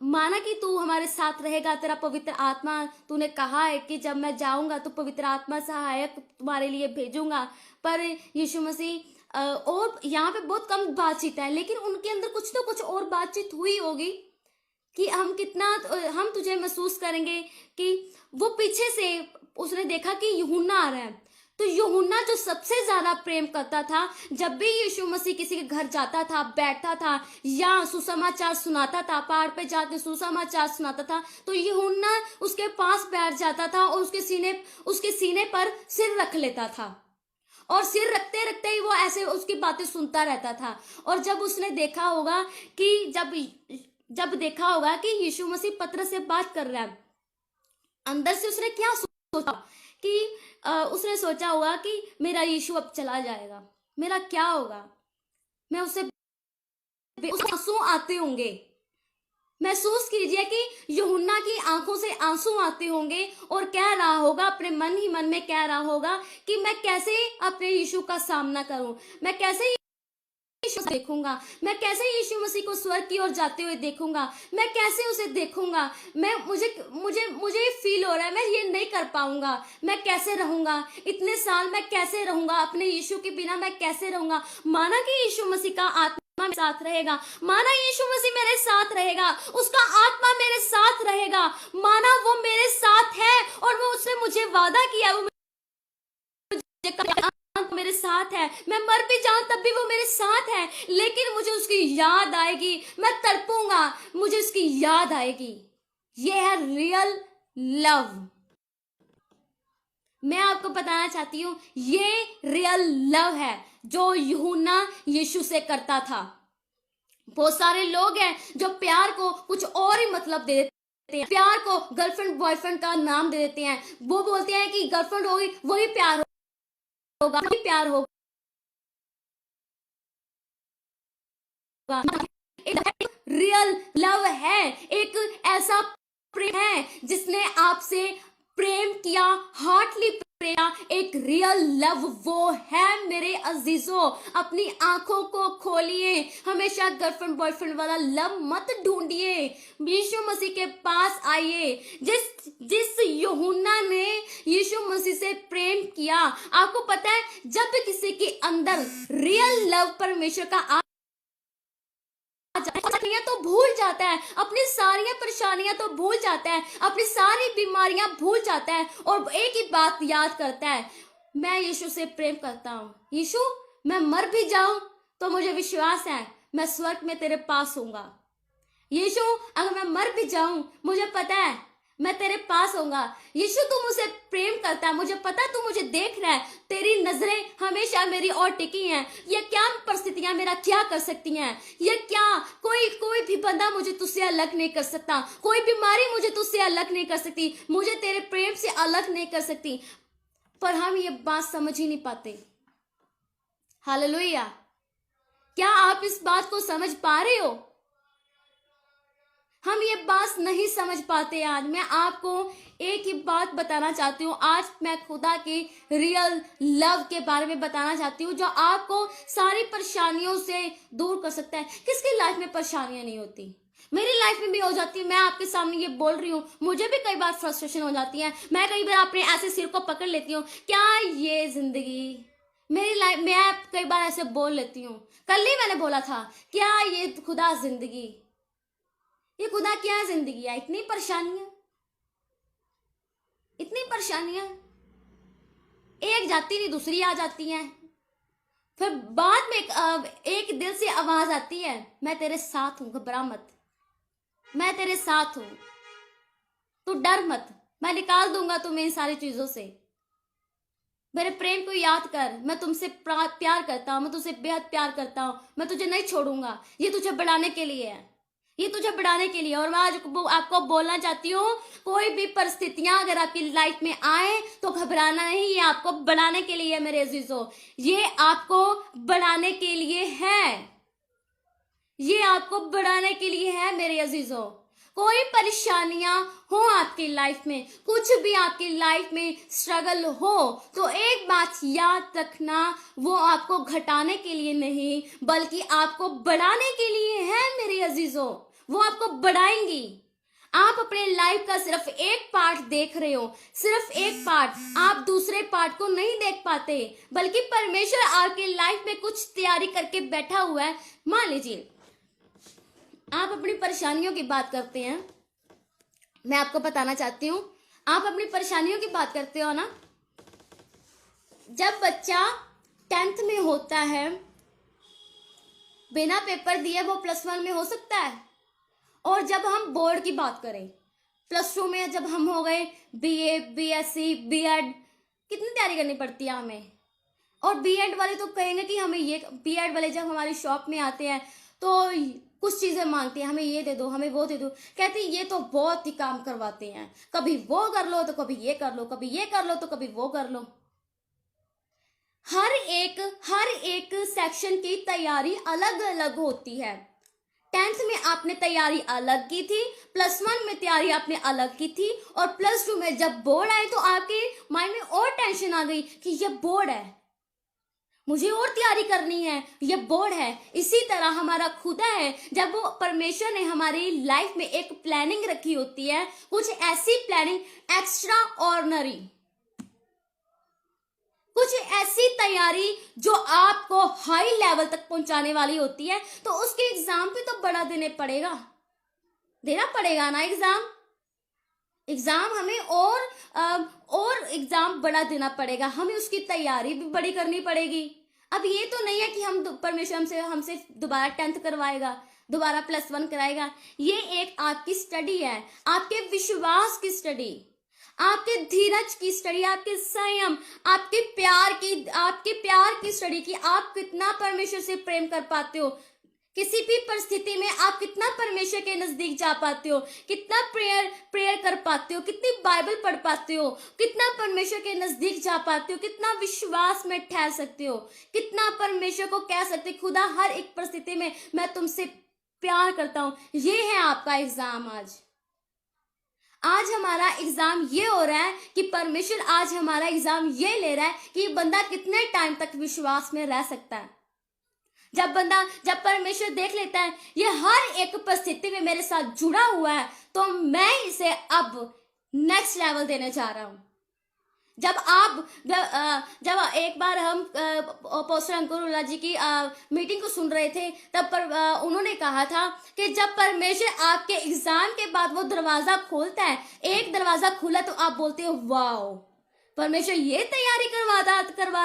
माना कि तू हमारे साथ रहेगा, तेरा पवित्र आत्मा, तूने कहा है कि जब मैं जाऊंगा तो पवित्र आत्मा सहायक तुम्हारे लिए भेजूंगा। पर यीशु मसीह, और यहाँ पे बहुत कम बातचीत है, लेकिन उनके अंदर कुछ तो कुछ और बातचीत हुई होगी कि हम तुझे महसूस करेंगे कि वो पीछे से उसने देखा कि यूहन्ना आ रहा है, तो यूहन्ना जो सबसे ज्यादा प्रेम करता था, जब भी यीशु मसीह किसी के घर जाता था, बैठता था या सुसमाचार सुनाता था, पहाड़ पे जाके सुसमाचार सुनाता था, तो यूहन्ना उसके पास बैठ जाता था और उसके सीने पर सिर रख लेता था और सिर रखते रखते ही वो ऐसे उसकी बातें सुनता रहता था। और जब उसने देखा होगा कि जब देखा होगा कि यीशु मसीह पतरस से बात कर रहा है, अंदर से उसने क्या सोचा कि उसने सोचा होगा कि मेरा यीशु अब चला जाएगा, मेरा क्या होगा, मैं उससे आंसू आते होंगे। महसूस कीजिए कि यूहन्ना की आंखों से आंसू आते होंगे और कह रहा होगा, अपने मन ही मन में कह रहा होगा कि मैं कैसे अपने यीशु का सामना करूं, मैं कैसे यीशु से देखूंगा, मैं कैसे यीशु मसीह को स्वर्ग की ओर जाते हुए देखूंगा, मैं कैसे उसे देखूंगा, मैं मुझे मुझे मुझे फील हो रहा है मैं ये नहीं कर पाऊंगा, मैं कैसे रहूंगा, इतने साल मैं कैसे रहूंगा, अपने यीशु के बिना मैं कैसे रहूंगा। माना कि यीशु मसीह का आत्मा मेरे साथ रहेगा, माना यीशु मसीह मेरे साथ रहेगा, उसका आत्मा मेरे साथ रहेगा, माना वो मेरे साथ है और वो उसने मुझे वादा किया, वो मेरे साथ है, मैं मर भी जाऊं तब भी वो मेरे साथ है, लेकिन मुझे उसकी याद आएगी, मैं तड़पूंगा, मुझे उसकी याद आएगी। ये है रियल लव। मैं आपको बताना चाहती हूं, ये रियल लव है जो यूहन्ना यीशु से करता था। बहुत सारे लोग हैं जो प्यार को कुछ और ही मतलब दे देते हैं, प्यार को गर्लफ्रेंड बॉयफ्रेंड का नाम दे देते हैं, वो बोलते हैं कि गर्लफ्रेंड होगी वही प्यार होगा, वही प्यार होगा। रियल लव है, एक ऐसा प्रेम है जिसने आपसे प्रेम किया, हार्टली प्रेम, एक रियल लव वो है मेरे अजीजों। अपनी आंखों को खोलिए, हमेशा गर्लफ्रेंड बॉयफ्रेंड वाला लव मत ढूंढिए, यीशु मसीह के पास आइए। जिस यूहन्ना ने यीशु मसीह से प्रेम किया, आपको पता है जब किसी के अंदर रियल लव परमेश्वर का तो भूल जाता है, अपनी सारी परेशानियां तो भूल जाता है, अपनी सारी बीमारियां भूल जाता है और एक ही बात याद करता है, मैं यीशु से प्रेम करता हूं। यीशु, मैं मर भी जाऊं तो मुझे विश्वास है मैं स्वर्ग में तेरे पास होऊंगा। यीशु, अगर मैं मर भी जाऊं मुझे पता है मैं तेरे पास होऊंगा। यीशु, तू मुझसे प्रेम करता है, मुझे पता है तू मुझे देख रहा है, तेरी नजरें हमेशा मेरी ओर टिकी हैं। ये क्या परिस्थितियां मेरा क्या कर सकती हैं, ये क्या कोई भी बंदा मुझे तुझसे अलग नहीं कर सकता, कोई बीमारी मुझे तुझसे अलग नहीं कर सकती, मुझे तेरे प्रेम से अलग नहीं कर सकती। पर हम ये बात समझ ही नहीं पाते। हालेलुया। क्या आप इस बात को समझ पा रहे हो? हम ये बात नहीं समझ पाते। आज मैं आपको एक ही बात बताना चाहती हूँ, आज मैं खुदा की रियल लव के बारे में बताना चाहती हूँ जो आपको सारी परेशानियों से दूर कर सकता है। किसकी लाइफ में परेशानियां नहीं होती? मेरी लाइफ में भी हो जाती है। मैं आपके सामने ये बोल रही हूँ, मुझे भी कई बार फ्रस्ट्रेशन हो जाती है, मैं कई बार अपने ऐसे सिर को पकड़ लेती हूँ, क्या ये जिंदगी, मेरी लाइफ में कई बार ऐसे बोल लेती हूँ। कल ही मैंने बोला था, क्या ये खुदा जिंदगी, ये खुदा क्या जिंदगी है, इतनी परेशानियां, इतनी परेशानियां, एक जाती नहीं दूसरी आ जाती हैं। फिर बाद में एक दिल से आवाज आती है, मैं तेरे साथ हूं, घबरा मत, मैं तेरे साथ हूं, तू डर मत, मैं निकाल दूंगा तुम्हें इन सारी चीजों से। मेरे प्रेम को याद कर, मैं तुमसे प्यार करता हूं, मैं तुझसे बेहद प्यार करता हूं, मैं तुझे नहीं छोड़ूंगा। ये तुझे बढ़ाने के लिए है, ये तुझे बढ़ाने के लिए। और मैं आज आपको बोलना चाहती हूँ, कोई भी परिस्थितियां अगर आपकी लाइफ में आए तो घबराना नहीं, ये आपको बढ़ाने के लिए है मेरे अजीजों, ये आपको बढ़ाने के लिए है, ये आपको बढ़ाने के लिए है मेरे अजीजों। कोई परेशानियां हो आपकी लाइफ में, कुछ भी आपकी लाइफ में स्ट्रगल हो, तो एक बात याद रखना, वो आपको घटाने के लिए नहीं बल्कि आपको बढ़ाने के लिए है मेरे अजीजों। वो आपको बढ़ाएंगी। आप अपने लाइफ का सिर्फ एक पार्ट देख रहे हो, सिर्फ एक पार्ट, आप दूसरे पार्ट को नहीं देख पाते, बल्कि परमेश्वर आपके लाइफ में कुछ तैयारी करके बैठा हुआ है। मान लीजिए आप अपनी परेशानियों की बात करते हैं, मैं आपको बताना चाहती हूँ, आप अपनी परेशानियों की बात करते हो ना, जब बच्चा 10th में होता है, बिना पेपर दिए वो +1 में हो सकता है। और जब हम बोर्ड की बात करें, +2 में जब हम हो गए BA, BSc, B.Ed, कितनी तैयारी करनी पड़ती है हमें। और B.Ed वाले तो कहेंगे कि हमें ये, B.Ed वाले जब हमारी शॉप में आते हैं तो कुछ चीज़ें मांगते हैं, हमें ये दे दो, हमें वो दे दो, कहते हैं ये तो बहुत ही काम करवाते हैं, कभी वो कर लो तो कभी ये कर लो, कभी ये कर लो तो कभी वो कर लो। हर एक सेक्शन की तैयारी अलग अलग होती है। 10th में आपने तैयारी अलग की थी, +1 में तैयारी आपने अलग की थी, और +2 में जब बोर्ड आए तो आपके माइंड में और टेंशन आ गई कि ये बोर्ड है, मुझे और तैयारी करनी है, ये बोर्ड है। इसी तरह हमारा खुदा है, जब वो परमेश्वर ने हमारी लाइफ में एक प्लानिंग रखी होती है, कुछ ऐसी प्लानिंग एक्स्ट्रा ऑर्डिनरी, कुछ ऐसी तैयारी जो आपको हाई लेवल तक पहुंचाने वाली होती है, तो उसके एग्जाम भी तो बड़ा देना पड़ेगा ना। एग्जाम हमें और एग्जाम बड़ा देना पड़ेगा, हमें उसकी तैयारी भी बड़ी करनी पड़ेगी। अब ये तो नहीं है कि हम परमेश्वर हमसे दोबारा 10th करवाएगा, दोबारा +1 कराएगा। ये एक आपकी स्टडी है, आपके विश्वास की स्टडी, आपके धीरज की स्टडी, आपके संयम, आपके प्यार की स्टडी की आप कितना परमेश्वर से प्रेम कर पाते हो, किसी भी परिस्थिति में आप कितना परमेश्वर के नजदीक जा पाते हो, कितना प्रेयर कर पाते हो, कितनी बाइबल पढ़ पाते हो, कितना परमेश्वर के नजदीक जा पाते हो, कितना विश्वास में ठहर सकते हो, कितना परमेश्वर को कह सकते खुदा हर एक परिस्थिति में मैं तुमसे प्यार करता हूं। ये है आपका एग्जाम। आज हमारा एग्जाम ये हो रहा है कि परमेश्वर आज हमारा एग्जाम ये ले रहा है कि बंदा कितने टाइम तक विश्वास में रह सकता है। जब परमेश्वर देख लेता है ये हर एक परिस्थिति में मेरे साथ जुड़ा हुआ है, तो मैं इसे अब नेक्स्ट लेवल देने जा रहा हूं। जब एक बार हम अपोस्टल अंकुर जी की मीटिंग को सुन रहे थे, तब उन्होंने कहा था कि जब परमेश्वर आपके एग्जाम के बाद वो दरवाजा खोलता है, एक दरवाजा खुला तो आप बोलते हो वाओ, परमेश्वर ये तैयारी करवा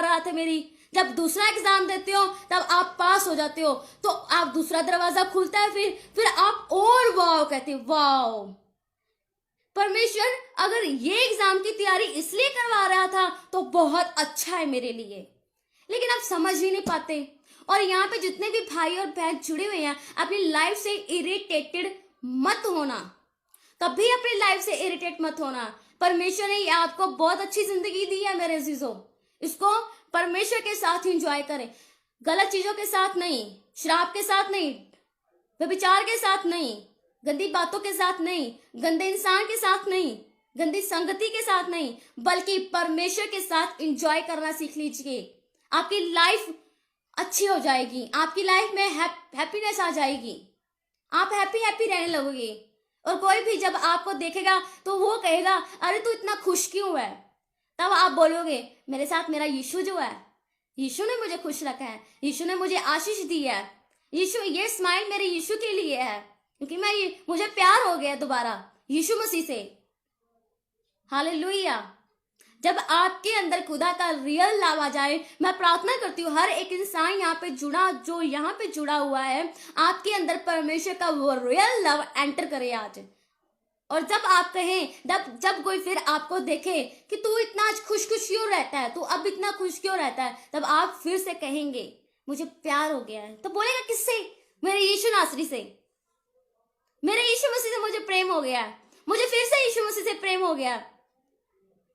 रहा था मेरी। जब दूसरा एग्जाम देते हो तब आप पास हो जाते हो, तो आप दूसरा दरवाजा खुलता है, फिर आप और वाओ कहते हो, वाओ परमेश्वर अगर ये एग्जाम की तैयारी इसलिए करवा रहा था तो बहुत अच्छा है मेरे लिए। लेकिन आप समझ ही नहीं पाते। और यहाँ पे जितने भी भाई और बहन जुड़े हुए हैं, अपनी लाइफ से इरिटेटेड मत होना, कभी अपनी लाइफ से इरिटेट मत होना। परमेश्वर ने आपको बहुत अच्छी जिंदगी दी है मेरे अजीजों, इसको परमेश्वर के साथ एंजॉय करें, गलत चीजों के साथ नहीं, शराब के साथ नहीं, व्यभिचार के साथ नहीं, गंदी बातों के साथ नहीं, गंदे इंसान के साथ नहीं, गंदी संगति के साथ नहीं, बल्कि परमेश्वर के साथ एंजॉय करना सीख लीजिए। आपकी लाइफ अच्छी हो जाएगी, आपकी लाइफ में हैप्पीनेस आ जाएगी, आप हैप्पी रहने लगोगे। और कोई भी जब आपको देखेगा तो वो कहेगा अरे तू इतना खुश क्यों है, तब आप बोलोगे मेरे साथ मेरा यीशु जो है, यीशु ने मुझे खुश रखा है, यीशु ने मुझे आशीष दी है, यीशु, ये स्माइल मेरे यीशु के लिए है, क्योंकि मुझे प्यार हो गया दोबारा यीशु मसीह से। हालेलुया। जब आपके अंदर खुदा का रियल लव आ जाए, मैं प्रार्थना करती हूँ हर एक इंसान जो यहाँ पे जुड़ा हुआ है, आपके अंदर परमेश्वर का वो रियल लव एंटर करे आज। और जब आप कहें, जब कोई फिर आपको देखे कि तू इतना आज खुश क्यों रहता है, तू अब इतना खुश क्यों रहता है, तब आप फिर से कहेंगे मुझे प्यार हो गया है। तो बोलेगा किससे? मेरे यीशु नासरी से, मेरे यीशु मसीह से मुझे प्रेम हो गया है, मुझे फिर से यीशु मसीह से प्रेम हो गया,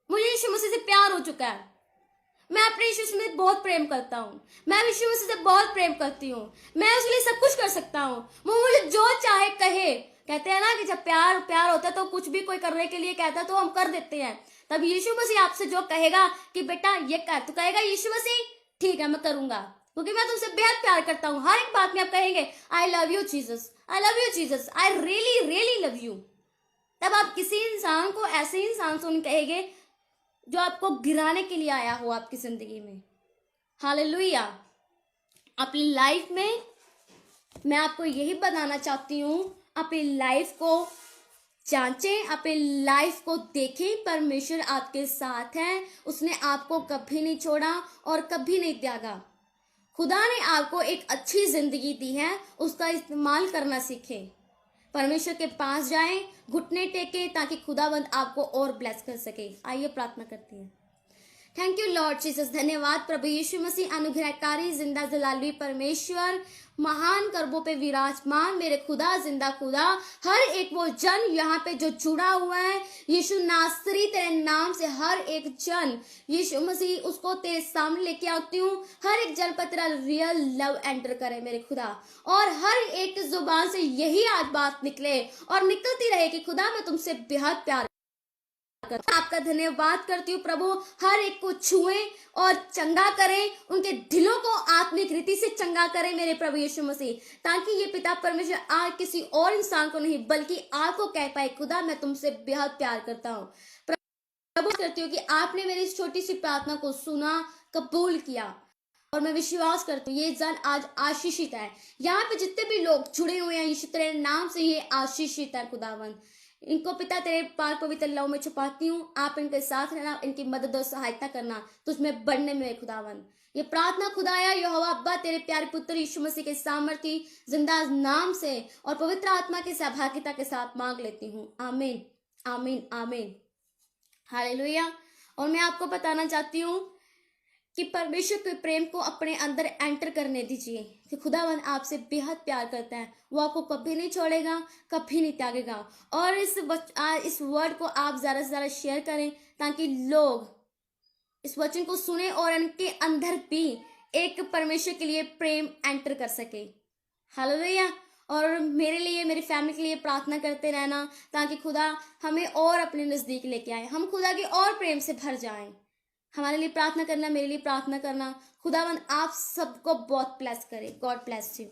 मुझे यीशु मसीह से प्यार हो चुका है, मैं अपने यीशु से बहुत प्रेम करता हूँ, मैं यीशु मसीह से बहुत प्रेम करती हूँ, मैं उसके लिए सब कुछ कर सकता हूँ, वो मुझे जो चाहे कहे। कहते हैं ना कि जब प्यार होता है तो कुछ भी कोई करने के लिए कहता है तो हम कर देते हैं। तब यीशु मसीह आपसे जो कहेगा कि बेटा ये कर, तो कहेगा यीशु मसीह ठीक है मैं करूंगा, क्योंकि मैं तुमसे बेहद प्यार करता हूँ। हर एक बात में आप कहेंगे आई love you Jesus, I love you Jesus, I really really love you. तब आप किसी इंसान को ऐसे इंसान से नहीं कहेंगे जो आपको गिराने के लिए आया हो आपकी जिंदगी में। हालेलुया। अपनी लाइफ में मैं आपको यही बताना चाहती हूँ, अपनी लाइफ को जांचें, अपने लाइफ को देखें, परमेश्वर आपके साथ है, उसने आपको कभी नहीं छोड़ा और कभी नहीं त्यागा। खुदा ने आपको एक अच्छी जिंदगी दी है, उसका इस्तेमाल करना सीखें। परमेश्वर के पास जाएं, घुटने टेकें ताकि खुदावंद आपको और ब्लेस कर सके। आइए प्रार्थना करते हैं। थैंक यू लॉर्ड जीसस, धन्यवाद प्रभु यीशु मसीह, अनुग्रहकारी जिंदा जलालवी परमेश्वर, महान कर्बों पे विराजमान मेरे खुदा, जिंदा खुदा, हर एक वो जन यहाँ पे जो जुड़ा हुआ है, यीशु नासरी तेरे नाम से हर एक जन, यीशु मसीह उसको तेरे सामने लेके आती हूँ। हर एक जन पर तेरा रियल लव एंटर करे मेरे खुदा, और हर एक जुबान से यही आज बात निकले और निकलती रहे कि खुदा मैं तुमसे बेहद प्यार, आपका धन्यवाद करती हूँ प्रभु। हर एक को छुएं और चंगा करें, उनके दिलों को आत्मिक रीति से चंगा करें मेरे प्रभु यीशु मसीह, ताकि ये पिता परमेश्वर आज किसी और इंसान को नहीं बल्कि आपको कह पाए, खुदा मैं तुमसे बेहद प्यार करता हूँ। प्रभु करती हूँ कि आपने मेरी इस छोटी सी प्रार्थना को सुना, कबूल किया, और मैं विश्वास करती हूँ ये जन आज आशीषित है। यहाँ पे जितने भी लोग जुड़े हुए हैं यीशु तेरे नाम से ये आशीषित है खुदावंद। इनको पिता तेरे पाक पवित्र लहू में छुपाती हूँ, आप इनके साथ रहना, इनकी मदद और सहायता करना तुझमें बढ़ने में खुदावन। ये प्रार्थना खुदाया यहोवा अब्बा तेरे प्यारे पुत्र यीशु मसीह के सामर्थी जिंदा नाम से और पवित्र आत्मा की सहभागिता के साथ मांग लेती हूँ। आमीन आमीन आमीन, हालेलुया। और मैं आपको बताना चाहती हूँ कि परमेश्वर के प्रेम को अपने अंदर एंटर करने दीजिए कि खुदावन आपसे बेहद प्यार करता है, वो आपको कभी नहीं छोड़ेगा, कभी नहीं त्यागेगा। और इस वर्ड को आप ज़्यादा से ज़्यादा शेयर करें ताकि लोग इस वचन को सुने और उनके अंदर भी एक परमेश्वर के लिए प्रेम एंटर कर सके। हालेलुया। और मेरे लिए, मेरी फैमिली के लिए प्रार्थना करते रहना ताकि खुदा हमें और अपने नज़दीक लेके आए, हम खुदा के और प्रेम से भर जाएं। हमारे लिए प्रार्थना करना, मेरे लिए प्रार्थना करना। खुदावन आप सबको बहुत ब्लेस करे। God bless you.